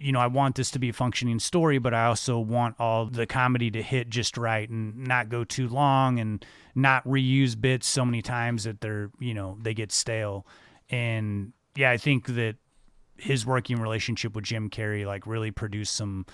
I want this to be a functioning story, but I also want all the comedy to hit just right and not go too long and not reuse bits so many times that they're, they get stale. And yeah, I think that his working relationship with Jim Carrey like really produced some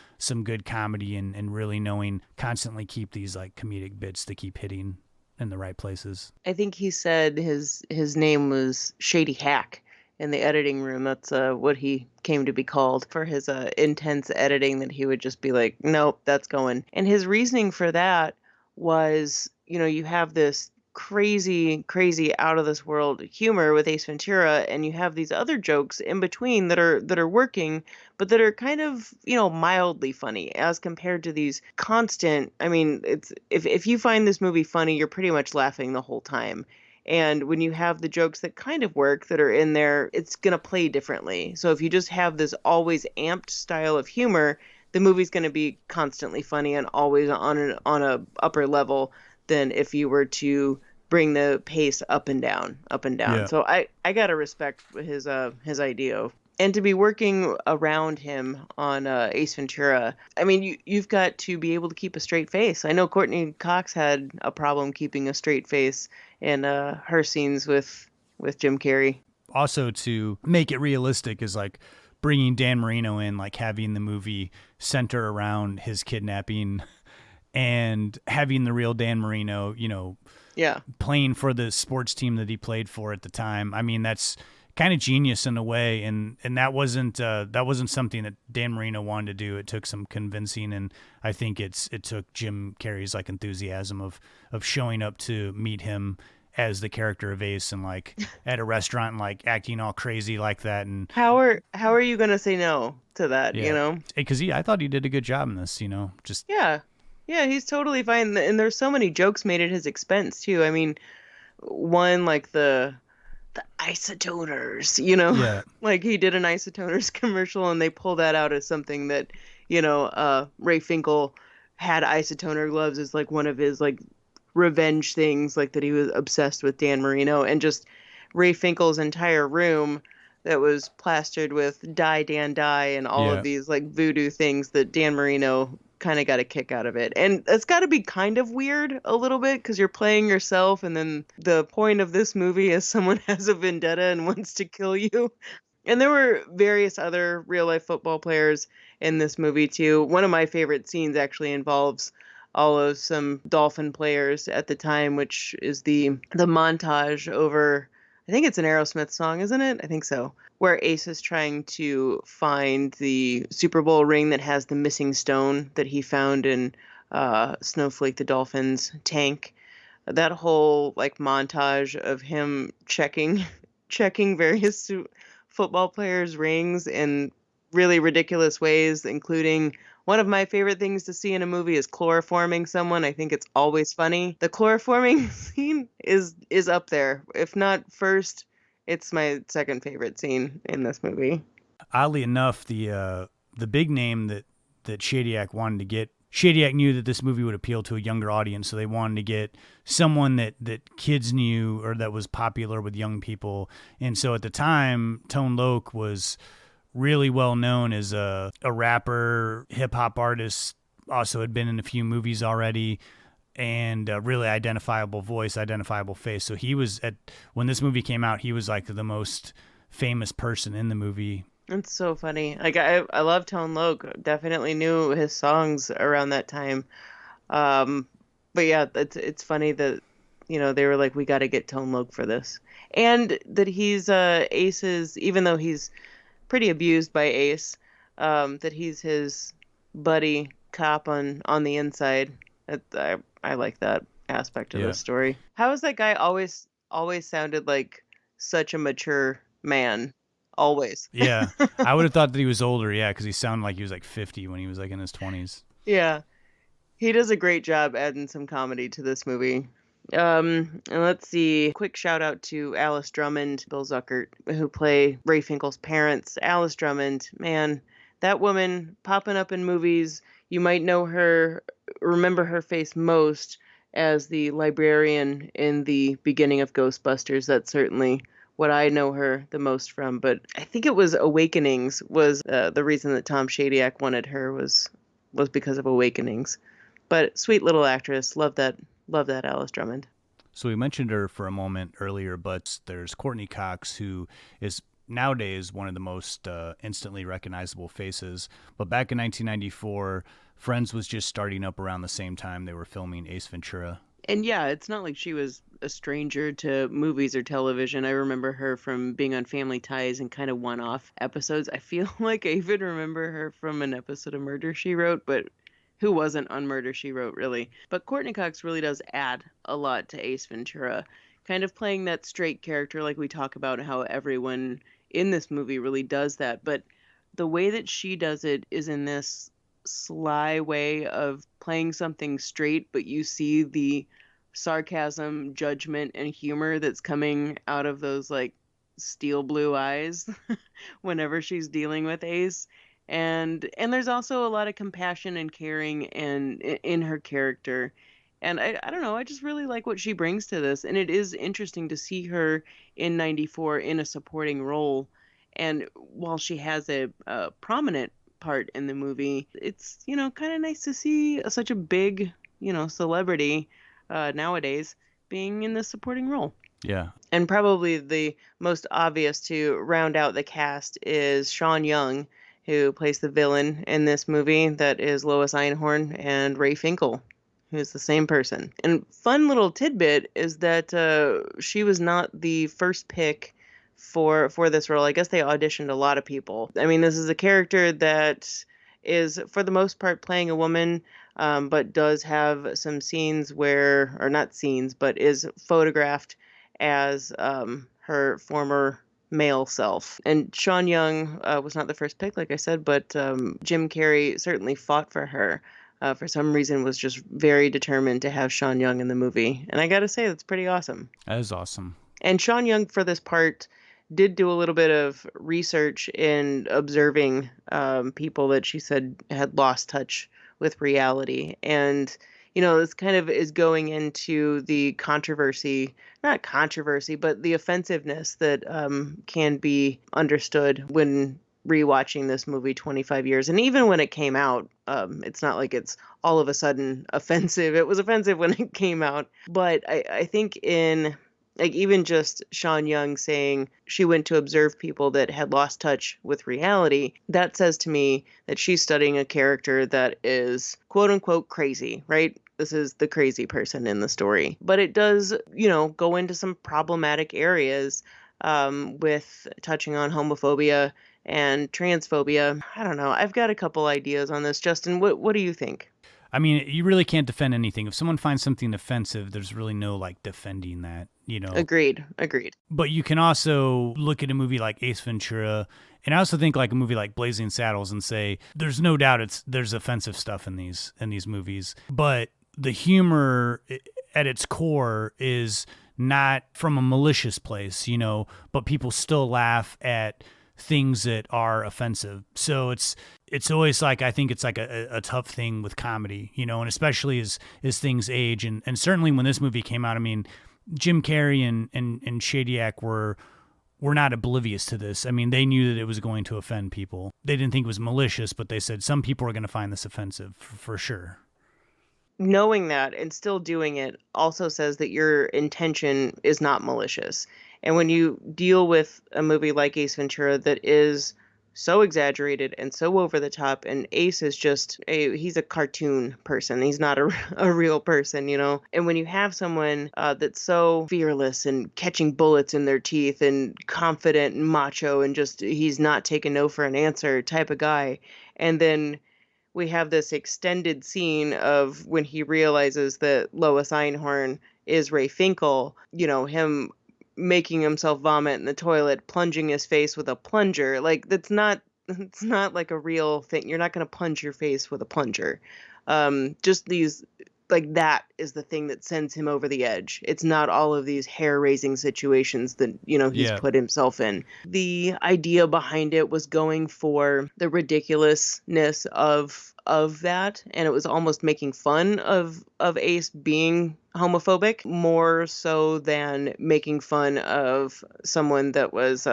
good comedy, and really knowing constantly keep these like comedic bits to keep hitting in the right places. I think he said his name was Shadyac in the editing room. That's what he came to be called for his intense editing, that he would just be like, nope, that's going. And his reasoning for that was, you have this crazy out of this world humor with Ace Ventura, and you have these other jokes in between that are working, but that are kind of, mildly funny as compared to these constant, I mean, it's if you find this movie funny, you're pretty much laughing the whole time. And when you have the jokes that kind of work that are in there, it's going to play differently. So if you just have this always amped style of humor, the movie's going to be constantly funny and always on a upper level than if you were to bring the pace up and down. Yeah. So I got to respect his idea. And to be working around him on Ace Ventura, I mean, you've got to be able to keep a straight face. I know Courtney Cox had a problem keeping a straight face in her scenes with Jim Carrey. Also, to make it realistic is like bringing Dan Marino in, like having the movie center around his kidnapping and having the real Dan Marino, Yeah. playing for the sports team that he played for at the time. I mean, that's kind of genius in a way, and that wasn't something that Dan Marino wanted to do. It took some convincing, and I think it took Jim Carrey's like enthusiasm of showing up to meet him as the character of Ace, and like at a restaurant and like acting all crazy like that. And How are you gonna say no to that? yeah, because I thought he did a good job in this. Just Yeah, he's totally fine, and there's so many jokes made at his expense too. I mean, one like the isotoners, Yeah. like he did an isotoners commercial, and they pull that out as something that, Ray Finkle had isotoner gloves as like one of his like revenge things, like that he was obsessed with Dan Marino, and just Ray Finkle's entire room that was plastered with die Dan die and all Yeah. of these like voodoo things that Dan Marino kind of got a kick out of it. And it's got to be kind of weird a little bit because you're playing yourself, and then the point of this movie is someone has a vendetta and wants to kill you. And there were various other real life football players in this movie too. One of my favorite scenes actually involves all of some Dolphin players at the time, which is the montage over, I think it's an Aerosmith song, isn't it? I think so. Where Ace is trying to find the Super Bowl ring that has the missing stone that he found in Snowflake the Dolphin's tank. That whole like montage of him checking various football players' rings in really ridiculous ways, including one of my favorite things to see in a movie is chloroforming someone. I think it's always funny. The chloroforming scene is up there. If not first, it's my second favorite scene in this movie. Oddly enough, the big name that Shadyac wanted to get, Shadyac knew that this movie would appeal to a younger audience, so they wanted to get someone that kids knew or that was popular with young people. And so at the time, Tone Loc was really well known as a rapper, hip hop artist, also had been in a few movies already, and a really identifiable voice, identifiable face. So he was when this movie came out, he was like the most famous person in the movie. It's so funny. Like I love Tone Loc. Definitely knew his songs around that time. But yeah, it's funny that they were like, we got to get Tone Loc for this, and that he's Ace's, even though he's pretty abused by Ace, that he's his buddy cop on the inside. I like that aspect of the story. How is that guy always sounded like such a mature man? Always. Yeah. I would have thought that he was older, yeah, because he sounded like he was like 50 when he was like in his 20s. Yeah. He does a great job adding some comedy to this movie. And let's see. Quick shout out to Alice Drummond, Bill Zuckert, who play Ray Finkle's parents. Alice Drummond, man, that woman popping up in movies. You might remember her face most as the librarian in the beginning of Ghostbusters. That's certainly what I know her the most from. But I think it was Awakenings was the reason that Tom Shadyac wanted her was because of Awakenings. But sweet little actress. Love that Alice Drummond. So we mentioned her for a moment earlier, but there's Courtney Cox, who is nowadays one of the most instantly recognizable faces. But back in 1994, Friends was just starting up around the same time they were filming Ace Ventura. And yeah, it's not like she was a stranger to movies or television. I remember her from being on Family Ties and kind of one-off episodes. I feel like I even remember her from an episode of Murder, She Wrote, but who wasn't on Murder, She Wrote, really? But Courtney Cox really does add a lot to Ace Ventura, kind of playing that straight character like we talk about how everyone in this movie really does that. But the way that she does it is in this sly way of playing something straight, but you see the sarcasm, judgment, and humor that's coming out of those like steel blue eyes whenever she's dealing with Ace. And there's also a lot of compassion and caring and in her character. And I don't know, I just really like what she brings to this. And it is interesting to see her in 94 in a supporting role. And while she has a prominent part in the movie, it's, kind of nice to see such a big, celebrity nowadays being in the supporting role. Yeah. And probably the most obvious to round out the cast is Sean Young, who plays the villain in this movie that is Lois Einhorn, and Ray Finkle, who's the same person. And fun little tidbit is that she was not the first pick for this role. I guess they auditioned a lot of people. I mean, this is a character that is, for the most part, playing a woman, but does have some scenes where, or not scenes, but is photographed as her former male self. And Sean Young was not the first pick, like I said, but Jim Carrey certainly fought for her. For some reason, was just very determined to have Sean Young in the movie. And I gotta say, that's pretty awesome. That is awesome. And Sean Young, for this part, did do a little bit of research in observing people that she said had lost touch with reality. And, you know, this kind of is going into the controversy, not controversy, but the offensiveness that can be understood when rewatching this movie 25 years. And even when it came out, it's not like it's all of a sudden offensive. It was offensive when it came out. But I think in, like, even just Sean Young saying she went to observe people that had lost touch with reality, that says to me that she's studying a character that is quote unquote crazy, right? This is the crazy person in the story. But it does, you know, go into some problematic areas with touching on homophobia and transphobia. I don't know. I've got a couple ideas on this. Justin, what do you think? I mean, you really can't defend anything. If someone finds something offensive, there's really no like defending that, you know. Agreed. But you can also look at a movie like Ace Ventura, and I also think like a movie like Blazing Saddles, and say there's no doubt there's offensive stuff in these movies, but the humor at its core is not from a malicious place, you know, but people still laugh at things that are offensive. So it's always like, I think it's like a tough thing with comedy, you know, and especially as things age. And certainly when this movie came out, I mean, Jim Carrey and Shadyac were not oblivious to this. I mean, they knew that it was going to offend people. They didn't think it was malicious, but they said some people are going to find this offensive for sure. Knowing that and still doing it also says that your intention is not malicious. And when you deal with a movie like Ace Ventura that is so exaggerated and so over the top, and Ace is just he's a cartoon person. He's not a real person, you know? And when you have someone that's so fearless and catching bullets in their teeth and confident and macho and just he's not taking no for an answer type of guy, and then we have this extended scene of when he realizes that Lois Einhorn is Ray Finkle, you know, him making himself vomit in the toilet, plunging his face with a plunger. Like, it's not like a real thing. You're not going to plunge your face with a plunger. Just these, like, that is the thing that sends him over the edge. It's not all of these hair-raising situations that, you know, he's put himself in. The idea behind it was going for the ridiculousness of that, and it was almost making fun of Ace being homophobic more so than making fun of someone that was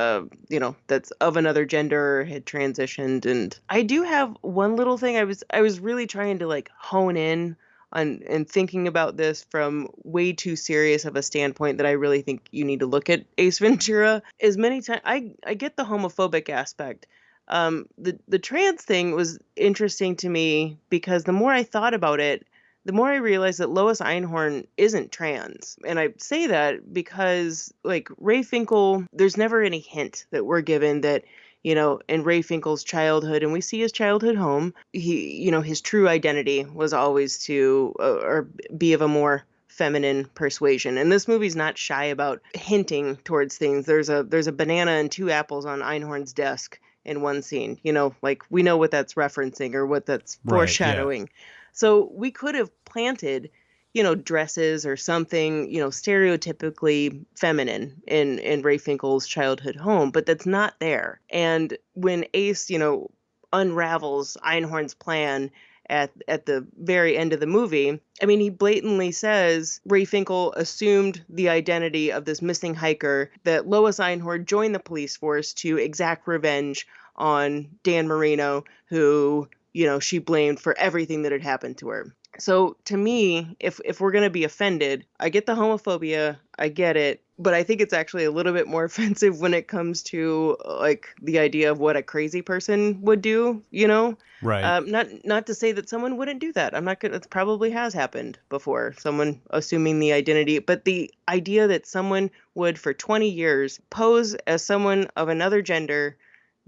you know, that's of another gender or had transitioned. And I do have one little thing I was really trying to like hone in on and thinking about this from way too serious of a standpoint that I really think you need to look at Ace Ventura. As many times I get the homophobic aspect. The trans thing was interesting to me because the more I thought about it, the more I realized that Lois Einhorn isn't trans. And I say that because, like, Ray Finkle, there's never any hint that we're given that, you know, in Ray Finkle's childhood, and we see his childhood home, he, you know, his true identity was always to or be of a more feminine persuasion. And this movie's not shy about hinting towards things. There's a banana and two apples on Einhorn's desk in one scene, you know, like we know what that's referencing or what that's foreshadowing. Yeah. So we could have planted, you know, dresses or something, you know, stereotypically feminine in Ray Finkle's childhood home, but that's not there. And when Ace, you know, unravels Einhorn's plan at the very end of the movie, I mean, he blatantly says Ray Finkle assumed the identity of this missing hiker, that Lois Einhorn joined the police force to exact revenge on Dan Marino, who, you know, she blamed for everything that had happened to her. So to me, if we're going to be offended, I get the homophobia, I get it, but I think it's actually a little bit more offensive when it comes to like the idea of what a crazy person would do, you know? Right. Not to say that someone wouldn't do that. I'm not gonna. It probably has happened before. Someone assuming the identity, but the idea that someone would for 20 years pose as someone of another gender,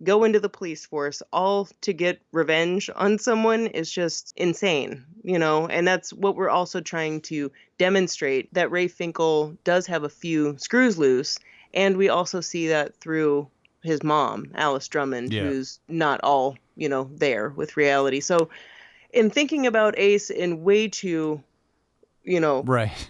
go into the police force all to get revenge on someone is just insane, you know? And that's what we're also trying to demonstrate, that Ray Finkel does have a few screws loose. And we also see that through his mom, Alice Drummond, Yeah. who's not all, you know, there with reality. So in thinking about Ace in way too, you know, Right.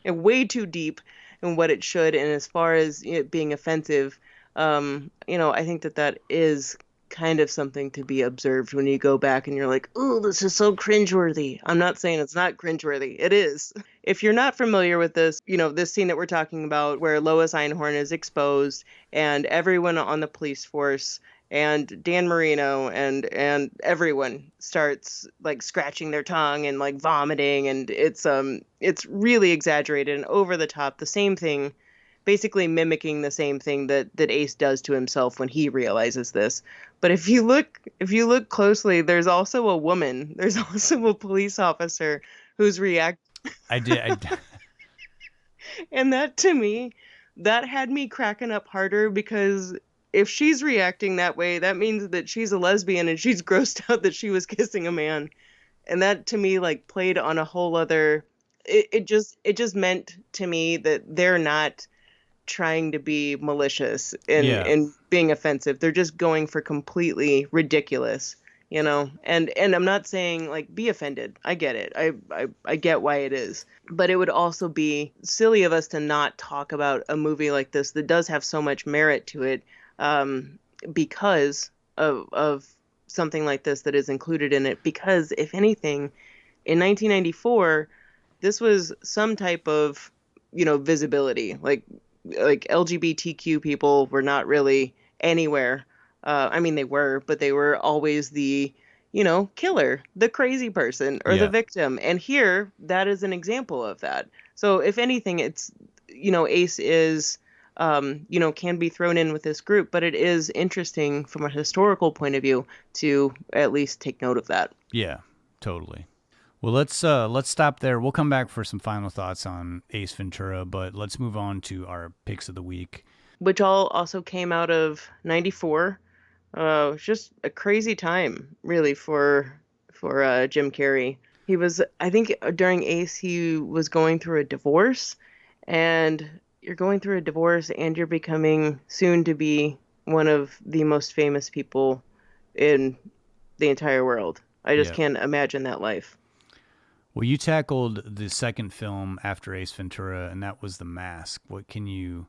and way too deep in what it should, and as far as it being offensive, you know, I think that that is kind of something to be observed when you go back and you're like, "Ooh, this is so cringeworthy." I'm not saying it's not cringeworthy. It is. If you're not familiar with this, you know, this scene that we're talking about where Lois Einhorn is exposed and everyone on the police force and Dan Marino and everyone starts like scratching their tongue and like vomiting, and it's really exaggerated and over the top. The same thing, basically mimicking the same thing that Ace does to himself when he realizes this. But if you look closely, there's also a woman. There's also a police officer who's I did. and that to me, that had me cracking up harder, because if she's reacting that way, that means that she's a lesbian and she's grossed out that she was kissing a man. And that to me like played on a whole other, it just meant to me that they're not trying to be malicious and Yeah. and being offensive. They're just going for completely ridiculous, you know. And I'm not saying like be offended. I get it. I get why it is. But it would also be silly of us to not talk about a movie like this that does have so much merit to it, because of something like this that is included in it. Because if anything, in 1994, this was some type of, you know, visibility. Like LGBTQ people were not really anywhere. I mean, they were, but they were always the, you know, killer, the crazy person, or Yeah. the victim. And here, that is an example of that. So if anything, it's, you know, Ace is, you know, can be thrown in with this group, but it is interesting from a historical point of view to at least take note of that. Yeah, totally. Well, let's stop there. We'll come back for some final thoughts on Ace Ventura, but let's move on to our picks of the week. Which all also came out of 94. It was just a crazy time, really, for Jim Carrey. He was, I think, during Ace, he was going through a divorce, and you're going through a divorce, and you're becoming soon to be one of the most famous people in the entire world. I just Yeah. can't imagine that life. Well, you tackled the second film after Ace Ventura, and that was The Mask. What can you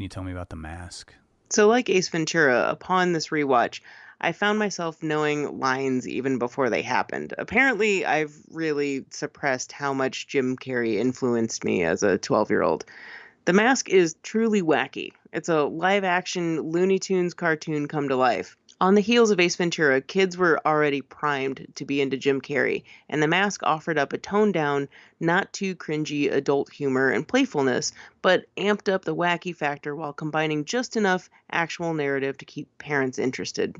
tell me about The Mask? So like Ace Ventura, upon this rewatch, I found myself knowing lines even before they happened. Apparently, I've really suppressed how much Jim Carrey influenced me as a 12-year-old. The Mask is truly wacky. It's a live-action Looney Tunes cartoon come to life. On the heels of Ace Ventura, kids were already primed to be into Jim Carrey, and The Mask offered up a toned-down, not too cringy adult humor and playfulness, but amped up the wacky factor while combining just enough actual narrative to keep parents interested.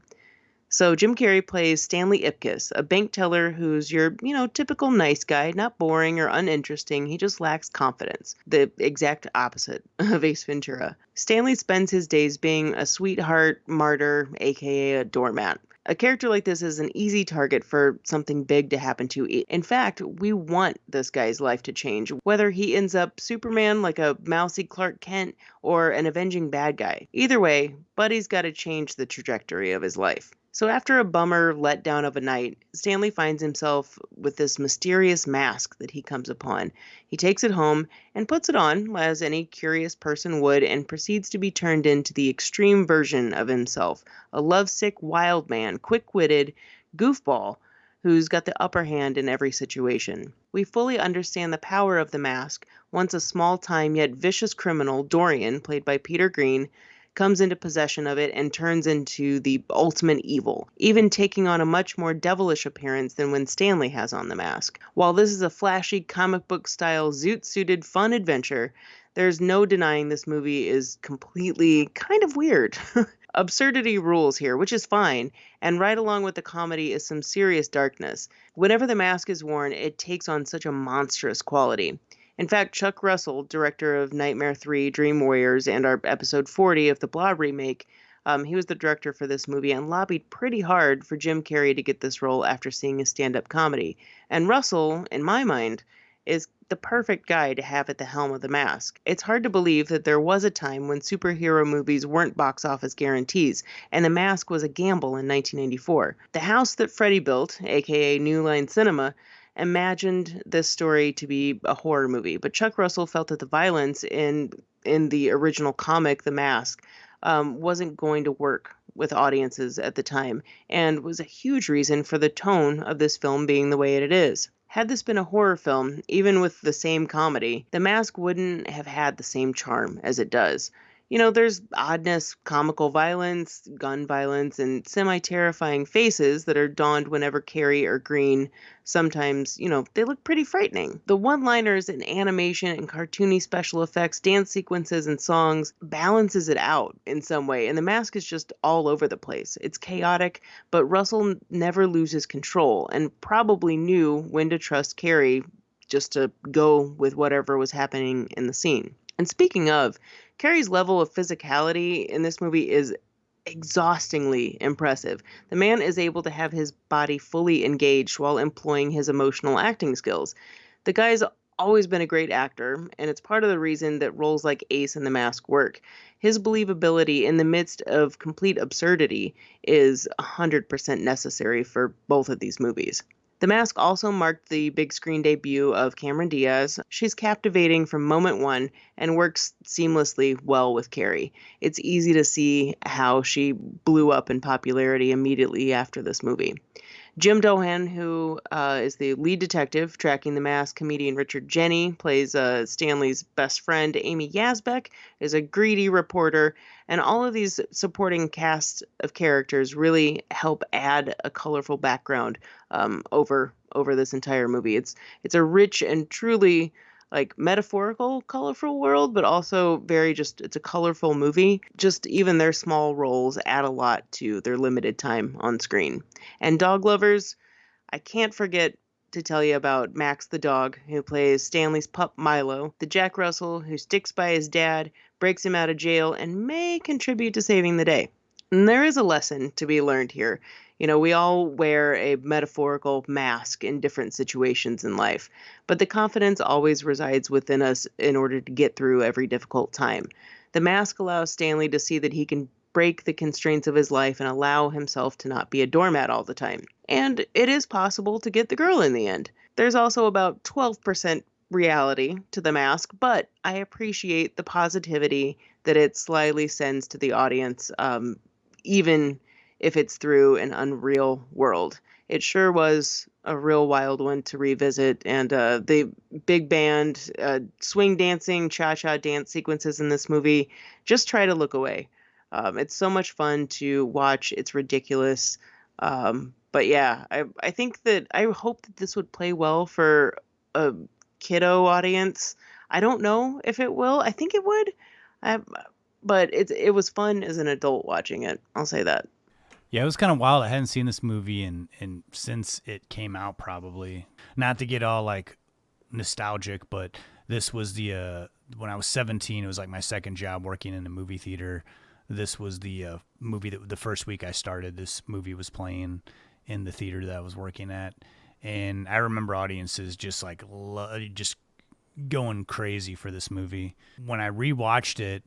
So Jim Carrey plays Stanley Ipkiss, a bank teller who's your, you know, typical nice guy, not boring or uninteresting. He just lacks confidence, the exact opposite of Ace Ventura. Stanley spends his days being a sweetheart martyr, aka a doormat. A character like this is an easy target for something big to happen to. In fact, we want this guy's life to change, whether he ends up Superman like a mousy Clark Kent or an avenging bad guy. Either way, Buddy's got to change the trajectory of his life. So after a bummer letdown of a night, Stanley finds himself with this mysterious mask that he comes upon. He takes it home and puts it on, as any curious person would, and proceeds to be turned into the extreme version of himself, a lovesick wild man, quick-witted goofball who's got the upper hand in every situation. We fully understand the power of the mask once a small-time yet vicious criminal, Dorian, played by Peter Green, comes into possession of it and turns into the ultimate evil, even taking on a much more devilish appearance than when Stanley has on the mask. While this is a flashy comic book style zoot-suited fun adventure, there's no denying this movie is completely kind of weird. Absurdity rules here, which is fine, and right along with the comedy is some serious darkness. Whenever the mask is worn, it takes on such a monstrous quality. In fact, Chuck Russell, director of Nightmare 3, Dream Warriors, and our episode 40 of the Blob remake, he was the director for this movie and lobbied pretty hard for Jim Carrey to get this role after seeing his stand-up comedy. And Russell, in my mind, is the perfect guy to have at the helm of the mask. It's hard to believe that there was a time when superhero movies weren't box office guarantees, and the mask was a gamble in 1994. The house that Freddy built, aka New Line Cinema, imagined this story to be a horror movie, but Chuck Russell felt that the violence in the original comic, The Mask, wasn't going to work with audiences at the time, and was a huge reason for the tone of this film being the way it is. Had this been a horror film, even with the same comedy, The Mask wouldn't have had the same charm as it does. You know, there's oddness, comical violence, gun violence, and semi-terrifying faces that are donned whenever Carrie or Green, sometimes, they look pretty frightening. The one-liners and animation and cartoony special effects, dance sequences, and songs balances it out in some way, and The Mask is just all over the place. It's chaotic, but Russell never loses control, and probably knew when to trust Carrie just to go with whatever was happening in the scene. And speaking of, Carrey's level of physicality in this movie is exhaustingly impressive. The man is able to have his body fully engaged while employing his emotional acting skills. The guy's always been a great actor, and it's part of the reason that roles like Ace and The Mask work. His believability in the midst of complete absurdity is 100% necessary for both of these movies. The Mask also marked the big screen debut of Cameron Diaz. She's captivating from moment one and works seamlessly well with Carrey. It's easy to see how she blew up in popularity immediately after this movie. Jim Dohan, who is the lead detective tracking The Mask, comedian Richard Jenny, plays Stanley's best friend. Amy Yazbek is a greedy reporter, and all of these supporting cast of characters really help add a colorful background over this entire movie. It's a rich and truly metaphorical, colorful world, but also it's a colorful movie. Just even their small roles add a lot to their limited time on screen. And dog lovers, I can't forget to tell you about Max the dog, who plays Stanley's pup Milo, the Jack Russell who sticks by his dad, breaks him out of jail, and may contribute to saving the day. And there is a lesson to be learned here. We all wear a metaphorical mask in different situations in life, but the confidence always resides within us in order to get through every difficult time. The mask allows Stanley to see that he can break the constraints of his life and allow himself to not be a doormat all the time. And it is possible to get the girl in the end. There's also about 12% reality to The Mask, but I appreciate the positivity that it slyly sends to the audience, even if it's through an unreal world. It sure was a real wild one to revisit, and the big band, swing dancing, cha-cha dance sequences in this movie, just try to look away. It's so much fun to watch. It's ridiculous. But yeah, I think that I hope that this would play well for a kiddo audience. I don't know if it will. I think it would. But it was fun as an adult watching it. I'll say that. Yeah, it was kind of wild. I hadn't seen this movie and since it came out, probably. Not to get all nostalgic, but this was the when I was 17, it was my second job working in a movie theater. This was the movie that the first week I started, this movie was playing in the theater that I was working at. And I remember audiences just just going crazy for this movie. When I rewatched it,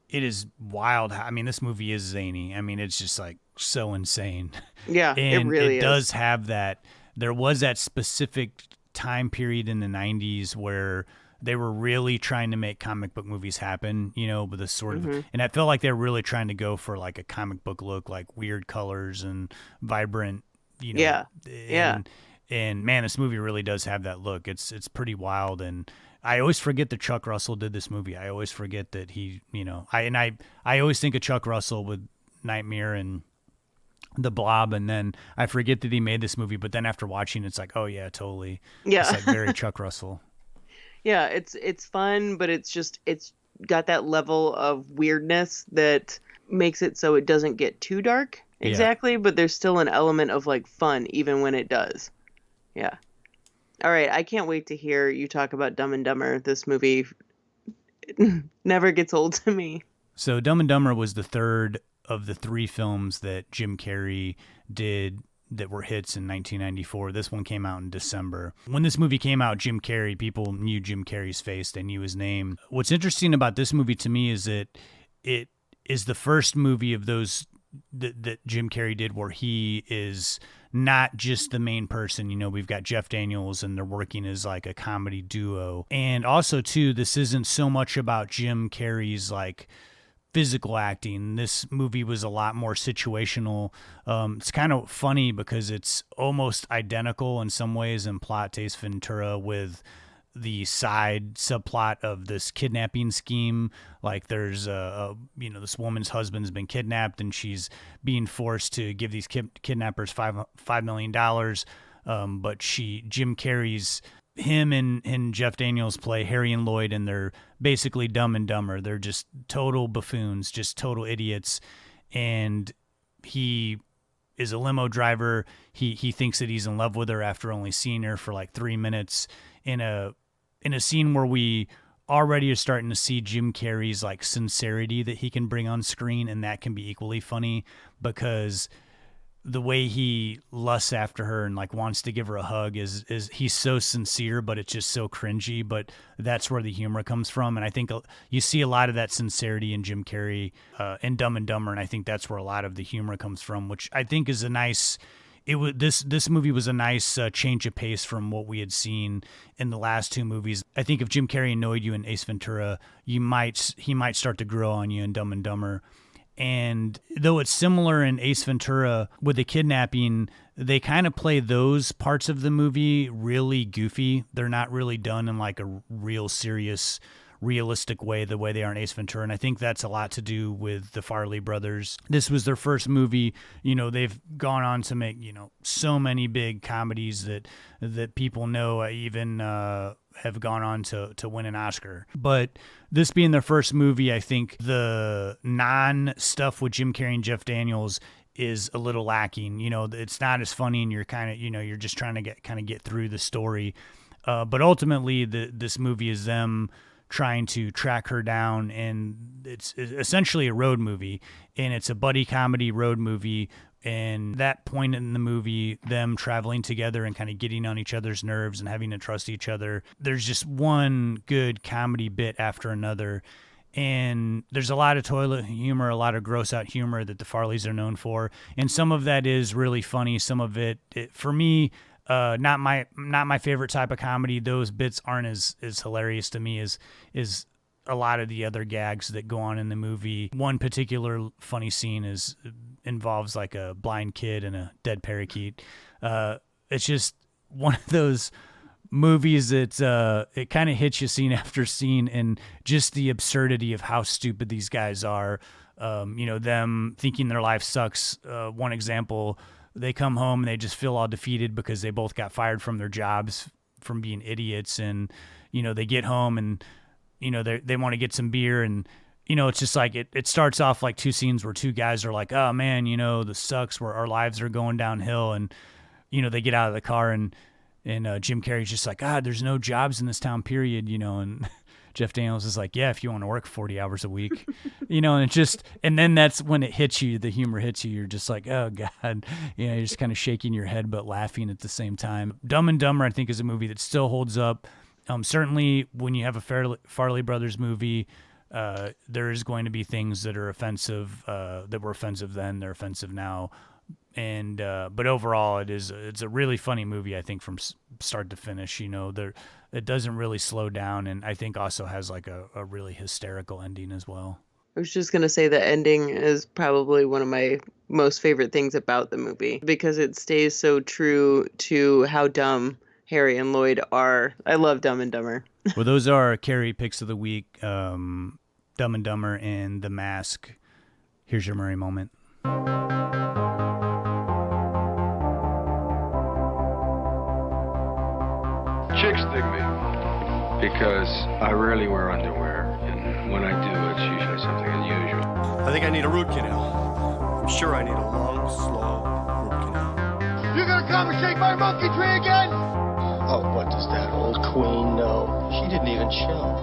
it is wild. I mean, this movie is zany. I mean, it's just so insane. Yeah, and it really does have that. There was that specific time period in the 90s where they were really trying to make comic book movies happen, with a sort of, and I felt like they were really trying to go for a comic book look, weird colors and vibrant, Yeah. And man, this movie really does have that look. It's pretty wild, and I always forget that Chuck Russell did this movie. I always forget that he, I always think of Chuck Russell with Nightmare and The Blob, and then I forget that he made this movie. But then after watching, it's like, oh yeah, totally. Yeah. It's like very Chuck Russell. Yeah, it's fun, but it's got that level of weirdness that makes it so it doesn't get too dark. Exactly, but there's still an element of like fun even when it does. Yeah. All right, I can't wait to hear you talk about Dumb and Dumber. This movie never gets old to me. So Dumb and Dumber was the third of the 3 films that Jim Carrey did that were hits in 1994. This one came out in December. When this movie came out, Jim Carrey, people knew Jim Carrey's face. They knew his name. What's interesting about this movie to me is that it is the first movie of those that Jim Carrey did where he is not just the main person. We've got Jeff Daniels and they're working as like a comedy duo. And also too, this isn't so much about Jim Carrey's like physical acting. This movie was a lot more situational. It's kind of funny because it's almost identical in some ways in plot to Ace Ventura, with the side subplot of this kidnapping scheme. Like there's this woman's husband's been kidnapped and she's being forced to give these kidnappers $5 million. But Jim Carrey's, him and Jeff Daniels play Harry and Lloyd, and they're basically Dumb and Dumber. They're just total buffoons, just total idiots. And he is a limo driver. He thinks that he's in love with her after only seeing her for like 3 minutes in a scene where we already are starting to see Jim Carrey's like sincerity that he can bring on screen, and that can be equally funny because the way he lusts after her and like wants to give her a hug is he's so sincere, but it's just so cringy. But that's where the humor comes from, and I think you see a lot of that sincerity in Jim Carrey in Dumb and Dumber, and I think that's where a lot of the humor comes from, which I think is a nice. This movie was a nice change of pace from what we had seen in the last 2 movies. I think if Jim Carrey annoyed you in Ace Ventura, he might start to grow on you in Dumb and Dumber. And though it's similar in Ace Ventura with the kidnapping, they kind of play those parts of the movie really goofy. They're not really done in like a real serious, realistic way, the way they are in Ace Ventura. And I think that's a lot to do with the Farley brothers. This was their first movie. They've gone on to make, so many big comedies that people know, even have gone on to win an Oscar. But this being their first movie, I think the non-stuff with Jim Carrey and Jeff Daniels is a little lacking. It's not as funny, and you're kind of, you're just trying to get through the story. But ultimately, this movie is them trying to track her down, and it's essentially a road movie, and it's a buddy comedy road movie. And that point in the movie, them traveling together and kind of getting on each other's nerves and having to trust each other, there's just one good comedy bit after another. And there's a lot of toilet humor, a lot of gross out humor that the Farleys are known for. And some of that is really funny. Some of it for me, not my favorite type of comedy. Those bits aren't as hilarious to me as a lot of the other gags that go on in the movie. One particular funny scene involves like a blind kid and a dead parakeet. It's just one of those movies that it kind of hits you scene after scene, and just the absurdity of how stupid these guys are. Them thinking their life sucks. One example, they come home and they just feel all defeated because they both got fired from their jobs from being idiots. And, they get home and, they want to get some beer, and, it's just like, it starts off like 2 scenes where 2 guys are like, oh man, this sucks, where our lives are going downhill. And, they get out of the car, and Jim Carrey's just like, there's no jobs in this town, period. And Jeff Daniels is like, yeah, if you want to work 40 hours a week, and then that's when it hits you, the humor hits you. You're just like, oh God, you're just kind of shaking your head, but laughing at the same time. Dumb and Dumber, I think, is a movie that still holds up. Certainly when you have a Farley Brothers movie, there is going to be things that are offensive, that were offensive then, they're offensive now. And but overall, it's a really funny movie, I think, from start to finish. It doesn't really slow down, and I think also has like a really hysterical ending as well. I was just going to say the ending is probably one of my most favorite things about the movie, because it stays so true to how dumb Harry and Lloyd are. I love Dumb and Dumber. Well, those are Carrie picks of the week, Dumb and Dumber and The Mask. Here's your Murray moment. Chicks dig me because I rarely wear underwear, and when I do, it's usually something unusual. I think I need a root canal. I'm sure I need a long, slow root canal. You gonna come and shake my monkey tree again? Oh, what does that old queen know? She didn't even show.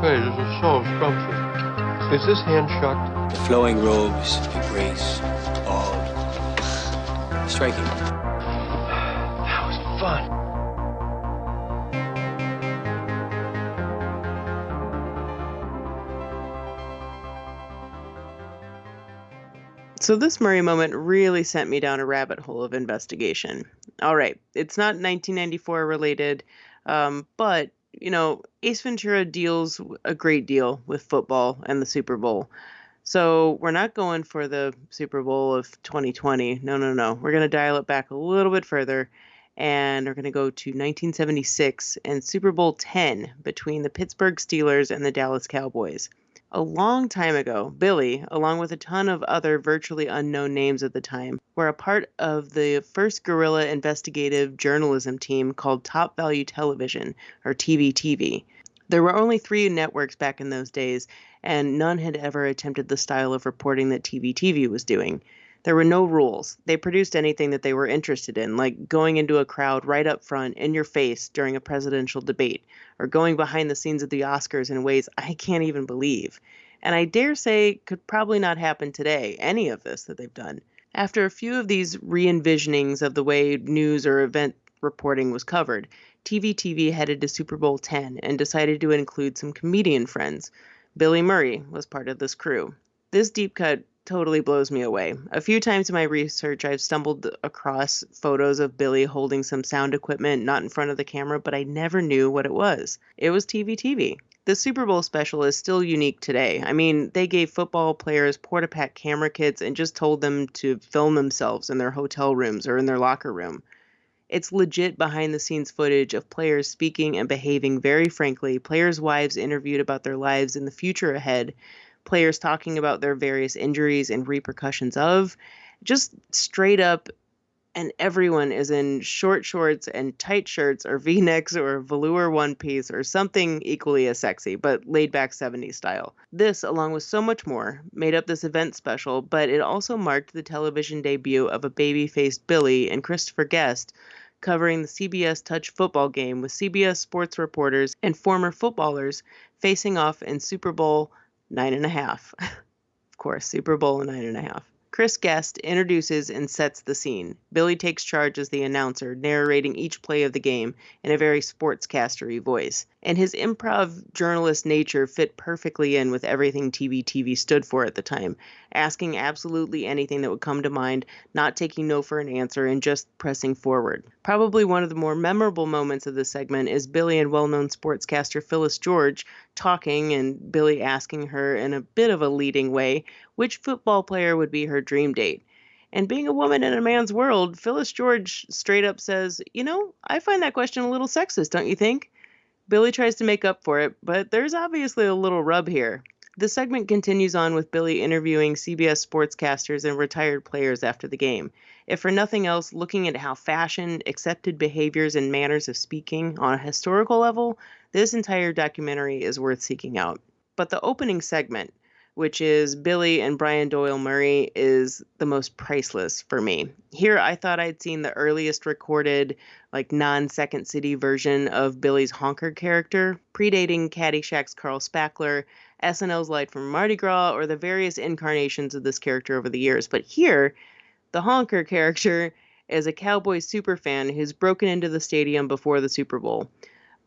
Hey, this is so scrumptious. Is this hand shucked? The flowing robes, the grace, all striking. That was fun. So this Murray moment really sent me down a rabbit hole of investigation. All right, it's not 1994 related, but, Ace Ventura deals a great deal with football and the Super Bowl. So we're not going for the Super Bowl of 2020. No. We're going to dial it back a little bit further, and we're going to go to 1976 and Super Bowl 10 between the Pittsburgh Steelers and the Dallas Cowboys. A long time ago, Billy, along with a ton of other virtually unknown names at the time, were a part of the first guerrilla investigative journalism team called Top Value Television, or TVTV. There were only 3 networks back in those days, and none had ever attempted the style of reporting that TVTV was doing. There were no rules. They produced anything that they were interested in, like going into a crowd right up front, in your face, during a presidential debate, or going behind the scenes of the Oscars in ways I can't even believe. And I dare say could probably not happen today, any of this that they've done. After a few of these re-envisionings of the way news or event reporting was covered, TVTV headed to Super Bowl 10 and decided to include some comedian friends. Billy Murray was part of this crew. This deep cut totally blows me away. A few times in my research, I've stumbled across photos of Billy holding some sound equipment not in front of the camera, but I never knew what it was. It was TVTV. The Super Bowl special is still unique today. I mean, they gave football players porta-pack camera kits and just told them to film themselves in their hotel rooms or in their locker room. It's legit behind-the-scenes footage of players speaking and behaving very frankly, players' wives interviewed about their lives and the future ahead, players talking about their various injuries and repercussions of, just straight up, and everyone is in short shorts and tight shirts or V-necks or a velour one piece or something equally as sexy, but laid back 70s style. This, along with so much more, made up this event special, but it also marked the television debut of a baby-faced Billy and Christopher Guest covering the CBS Touch football game with CBS sports reporters and former footballers facing off in Super Bowl 9.5. Of course, Super Bowl 9.5. Chris Guest introduces and sets the scene. Billy takes charge as the announcer, narrating each play of the game in a very sportscastery voice. And his improv journalist nature fit perfectly in with everything TVTV stood for at the time, asking absolutely anything that would come to mind, not taking no for an answer, and just pressing forward. Probably one of the more memorable moments of this segment is Billy and well-known sportscaster Phyllis George talking and Billy asking her in a bit of a leading way which football player would be her dream date. And being a woman in a man's world, Phyllis George straight up says, I find that question a little sexist, don't you think? Billy tries to make up for it, but there's obviously a little rub here. The segment continues on with Billy interviewing CBS sportscasters and retired players after the game. If for nothing else, looking at how fashion, accepted behaviors, and manners of speaking on a historical level, this entire documentary is worth seeking out. But the opening segment, which is Billy and Brian Doyle Murray, is the most priceless for me. Here, I thought I'd seen the earliest recorded, non-Second City version of Billy's honker character, predating Caddyshack's Carl Spackler, SNL's Light from Mardi Gras, or the various incarnations of this character over the years. But here, the honker character is a Cowboys superfan who's broken into the stadium before the Super Bowl.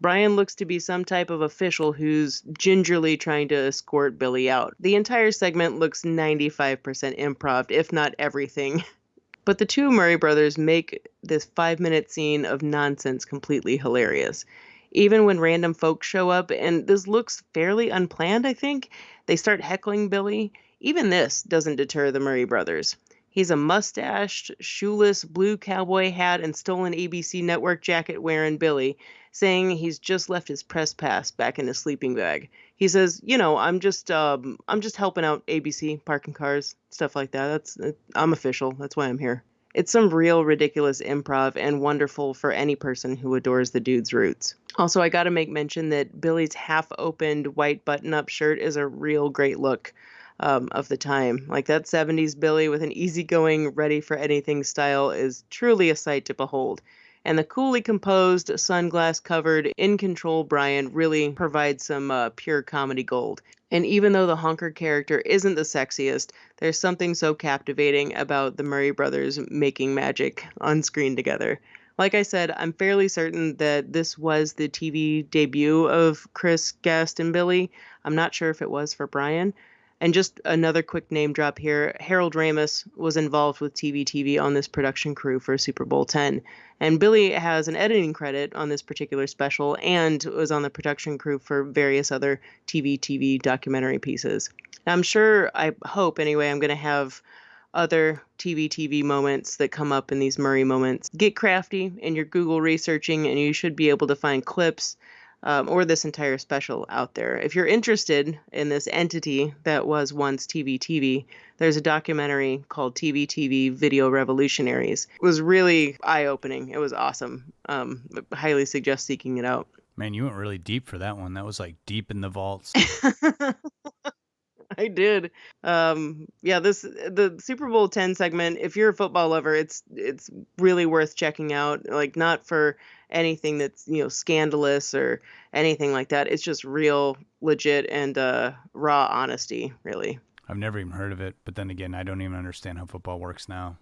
Brian looks to be some type of official who's gingerly trying to escort Billy out. The entire segment looks 95% improv, if not everything. But the two Murray brothers make this 5-minute scene of nonsense completely hilarious. Even when random folks show up, and this looks fairly unplanned, I think, they start heckling Billy. Even this doesn't deter the Murray brothers. He's a mustached, shoeless, blue cowboy hat and stolen ABC network jacket wearing Billy, saying he's just left his press pass back in his sleeping bag. He says, I'm just helping out ABC, parking cars, stuff like that. I'm official. That's why I'm here. It's some real ridiculous improv and wonderful for any person who adores the dude's roots. Also, I got to make mention that Billy's half-opened white button-up shirt is a real great look of the time. Like that 70s Billy with an easygoing, ready-for-anything style is truly a sight to behold. And the coolly composed, sunglass-covered, in-control Brian really provides some pure comedy gold. And even though the honker character isn't the sexiest, there's something so captivating about the Murray brothers making magic on screen together. Like I said, I'm fairly certain that this was the TV debut of Chris, Guest, and Billy. I'm not sure if it was for Brian. And just another quick name drop here, Harold Ramis was involved with TV on this production crew for Super Bowl X. And Billy has an editing credit on this particular special and was on the production crew for various other TV documentary pieces. I'm sure, I hope anyway, I'm going to have other TV moments that come up in these Murray moments. Get crafty in your Google researching and you should be able to find clips or this entire special out there. If you're interested in this entity that was once TV, there's a documentary called TV Video Revolutionaries. It was really eye-opening. It was awesome. Highly suggest seeking it out. Man, you went really deep for that one. That was like deep in the vaults. I did. The Super Bowl X segment, if you're a football lover, it's really worth checking out. Like, not for anything that's, scandalous or anything like that. It's just real, legit, and raw honesty, really. I've never even heard of it, but then again, I don't even understand how football works now.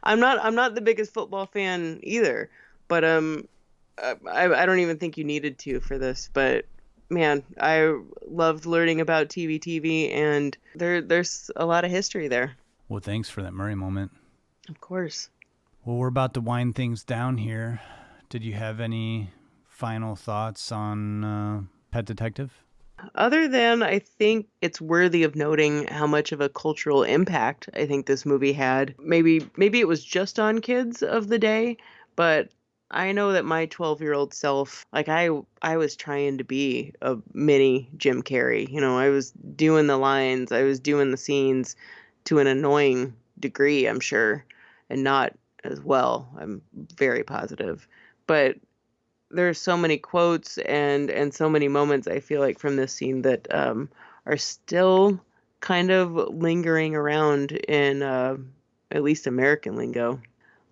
I'm not the biggest football fan either, but I don't even think you needed to for this, but man, I loved learning about TV, and there's a lot of history there. Well, thanks for that Murray moment. Of course. Well, we're about to wind things down here. Did you have any final thoughts on Pet Detective? Other than, I think it's worthy of noting how much of a cultural impact I think this movie had. Maybe it was just on kids of the day, but I know that my 12-year-old self, like I was trying to be a mini Jim Carrey. I was doing the lines, I was doing the scenes to an annoying degree, I'm sure, and not as well. I'm very positive. But there's so many quotes and so many moments, I feel like, from this scene that are still kind of lingering around in at least American lingo.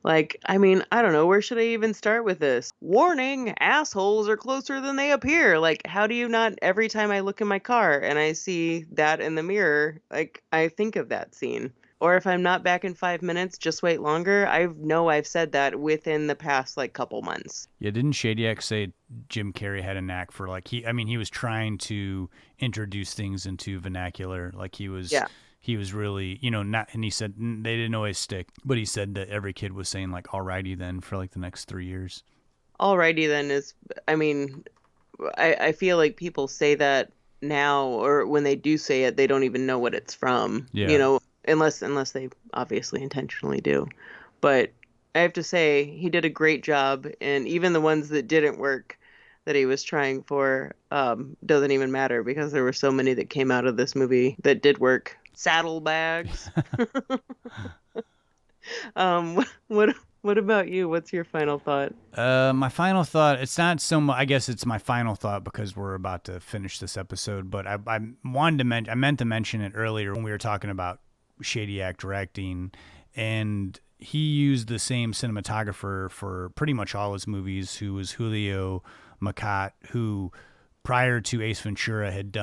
Like, I mean, I don't know, where should I even start with this? Warning, assholes are closer than they appear. Like, how do you not, every time I look in my car and I see that in the mirror, like, I think of that scene. Or if I'm not back in 5 minutes, just wait longer. I've said that within the past, couple months. Yeah, didn't Shadyac say Jim Carrey had a knack for, he was trying to introduce things into vernacular. Like, he was... Yeah. He was really, and he said they didn't always stick, but he said that every kid was saying, alrighty then for, the next 3 years. Alrighty then is, I feel like people say that now, or when they do say it, they don't even know what it's from, unless they obviously intentionally do. But I have to say, he did a great job, and even the ones that didn't work that he was trying for doesn't even matter, because there were so many that came out of this movie that did work. Saddlebags. What about you? What's your final thought? My final thought, it's not so much, I guess it's my final thought because we're about to finish this episode, but I meant to mention it earlier when we were talking about Shadyac directing, and he used the same cinematographer for pretty much all his movies, who was Julio Macat, who prior to Ace Ventura had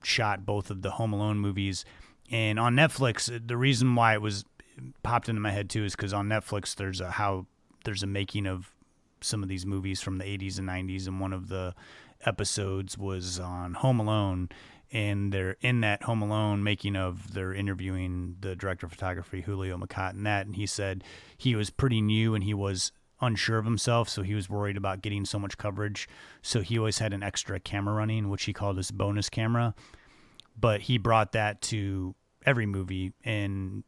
shot both of the Home Alone movies. And on Netflix, the reason why it was popped into my head too is because on Netflix there's a making of some of these movies from the 80s and 90s, and one of the episodes was on Home Alone, and they're in that Home Alone making of, they're interviewing the director of photography, Julio Macat, and he said he was pretty new and he was unsure of himself, so he was worried about getting so much coverage, so he always had an extra camera running, which he called his bonus camera. But he brought that to every movie. And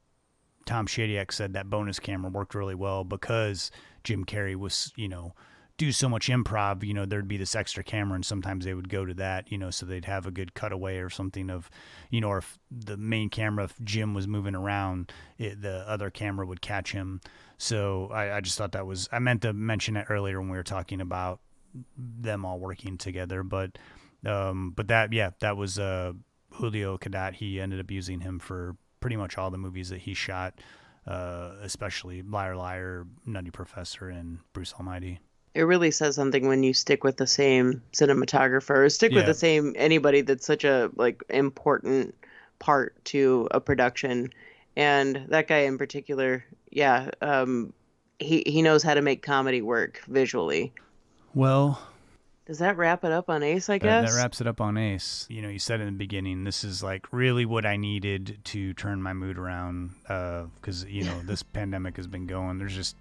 Tom Shadyac said that bonus camera worked really well because Jim Carrey was, do so much improv, there'd be this extra camera, and sometimes they would go to that, so they'd have a good cutaway or something of, or if the main camera, if Jim was moving around, the other camera would catch him. So I just thought I meant to mention it earlier when we were talking about them all working together, but that was Julio Cadat. He ended up using him for pretty much all the movies that he shot, especially Liar Liar, Nutty Professor, and Bruce Almighty. It really says something when you stick with the same cinematographer, or stick with the same anybody that's such a important part to a production. And that guy in particular, he knows how to make comedy work visually. Well, does that wrap it up on Ace, I guess? That wraps it up on Ace. You said in the beginning, this is really what I needed to turn my mood around, because, this pandemic has been going. There's just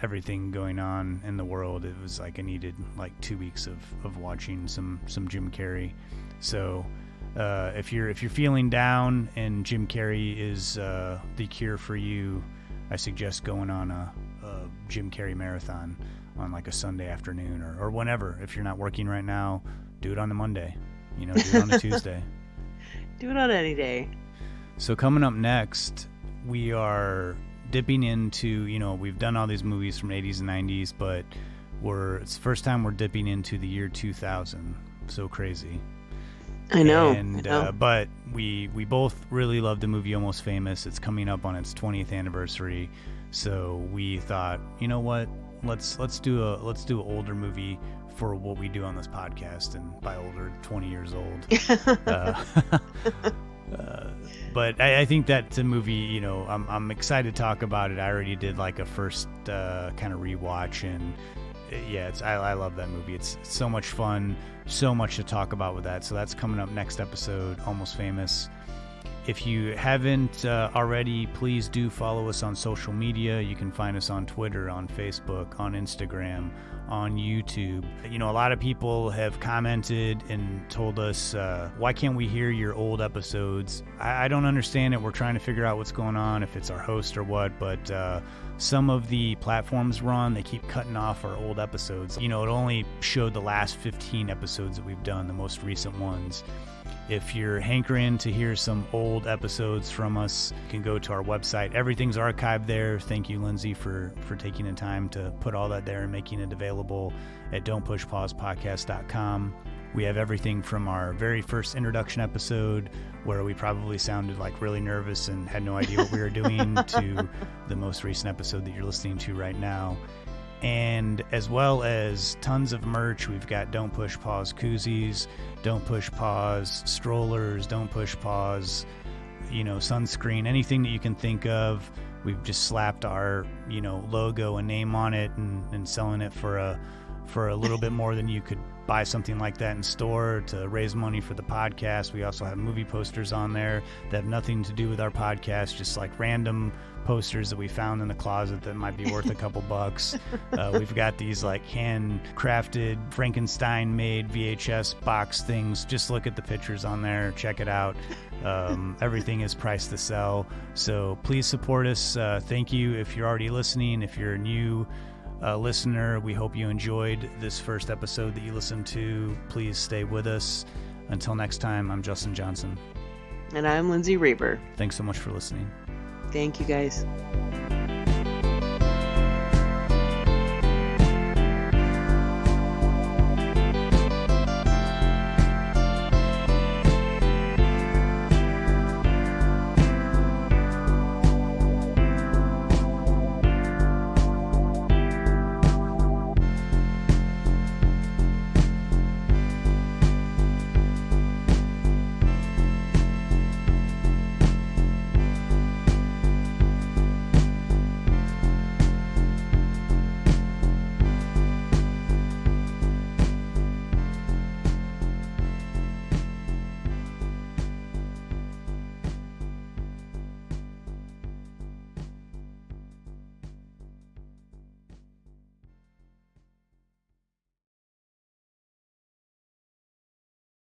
everything going on in the world. It was I needed 2 weeks of watching some Jim Carrey. So if you're feeling down and Jim Carrey is the cure for you, I suggest going on a Jim Carrey marathon on a Sunday afternoon or whenever. If you're not working right now, do it on a Monday, do it on a Tuesday. Do it on any day. So coming up next, we are dipping into, we've done all these movies from 80s and 90s, but it's the first time we're dipping into the year 2000. So crazy. I know. And but we both really love the movie Almost Famous. It's coming up on its 20th anniversary, so we thought, you know what? Let's do an older movie for what we do on this podcast, and by older, 20 years old. But I think that's a movie, I'm excited to talk about it. I already did a first kind of rewatch, and I love that movie. It's so much fun, so much to talk about with that. So that's coming up next episode, Almost Famous. If you haven't already, please do follow us on social media. You can find us on Twitter, on Facebook, on Instagram, on YouTube. A lot of people have commented and told us, why can't we hear your old episodes? I don't understand it. We're trying to figure out what's going on, if it's our host or what, but some of the platforms we're on, they keep cutting off our old episodes. It only showed the last 15 episodes that we've done, the most recent ones. If you're hankering to hear some old episodes from us, you can go to our website. Everything's archived there. Thank you, Lindsay, for taking the time to put all that there and making it available at don'tpushpausepodcast.com. We have everything from our very first introduction episode, where we probably sounded really really and had no idea what we were doing, to the most recent episode that you're listening to right now. And as well as tons of merch. We've got Don't Push Pause koozies, Don't Push Pause strollers, Don't Push Pause, sunscreen, anything that you can think of. We've just slapped our, logo and name on it, and selling it for a little bit more than you could buy something like that in store to raise money for the podcast. We also have movie posters on there that have nothing to do with our podcast, just random posters that we found in the closet that might be worth a couple bucks. We've got these handcrafted Frankenstein made VHS box things. Just look at the pictures on there, check it out. Everything is priced to sell, so please support us. Thank you if you're already listening. If you're a new listener, we hope you enjoyed this first episode that you listened to. Please stay with us. Until next time, I'm Justin Johnson. And I'm Lindsay Reber. Thanks so much for listening. Thank you, guys.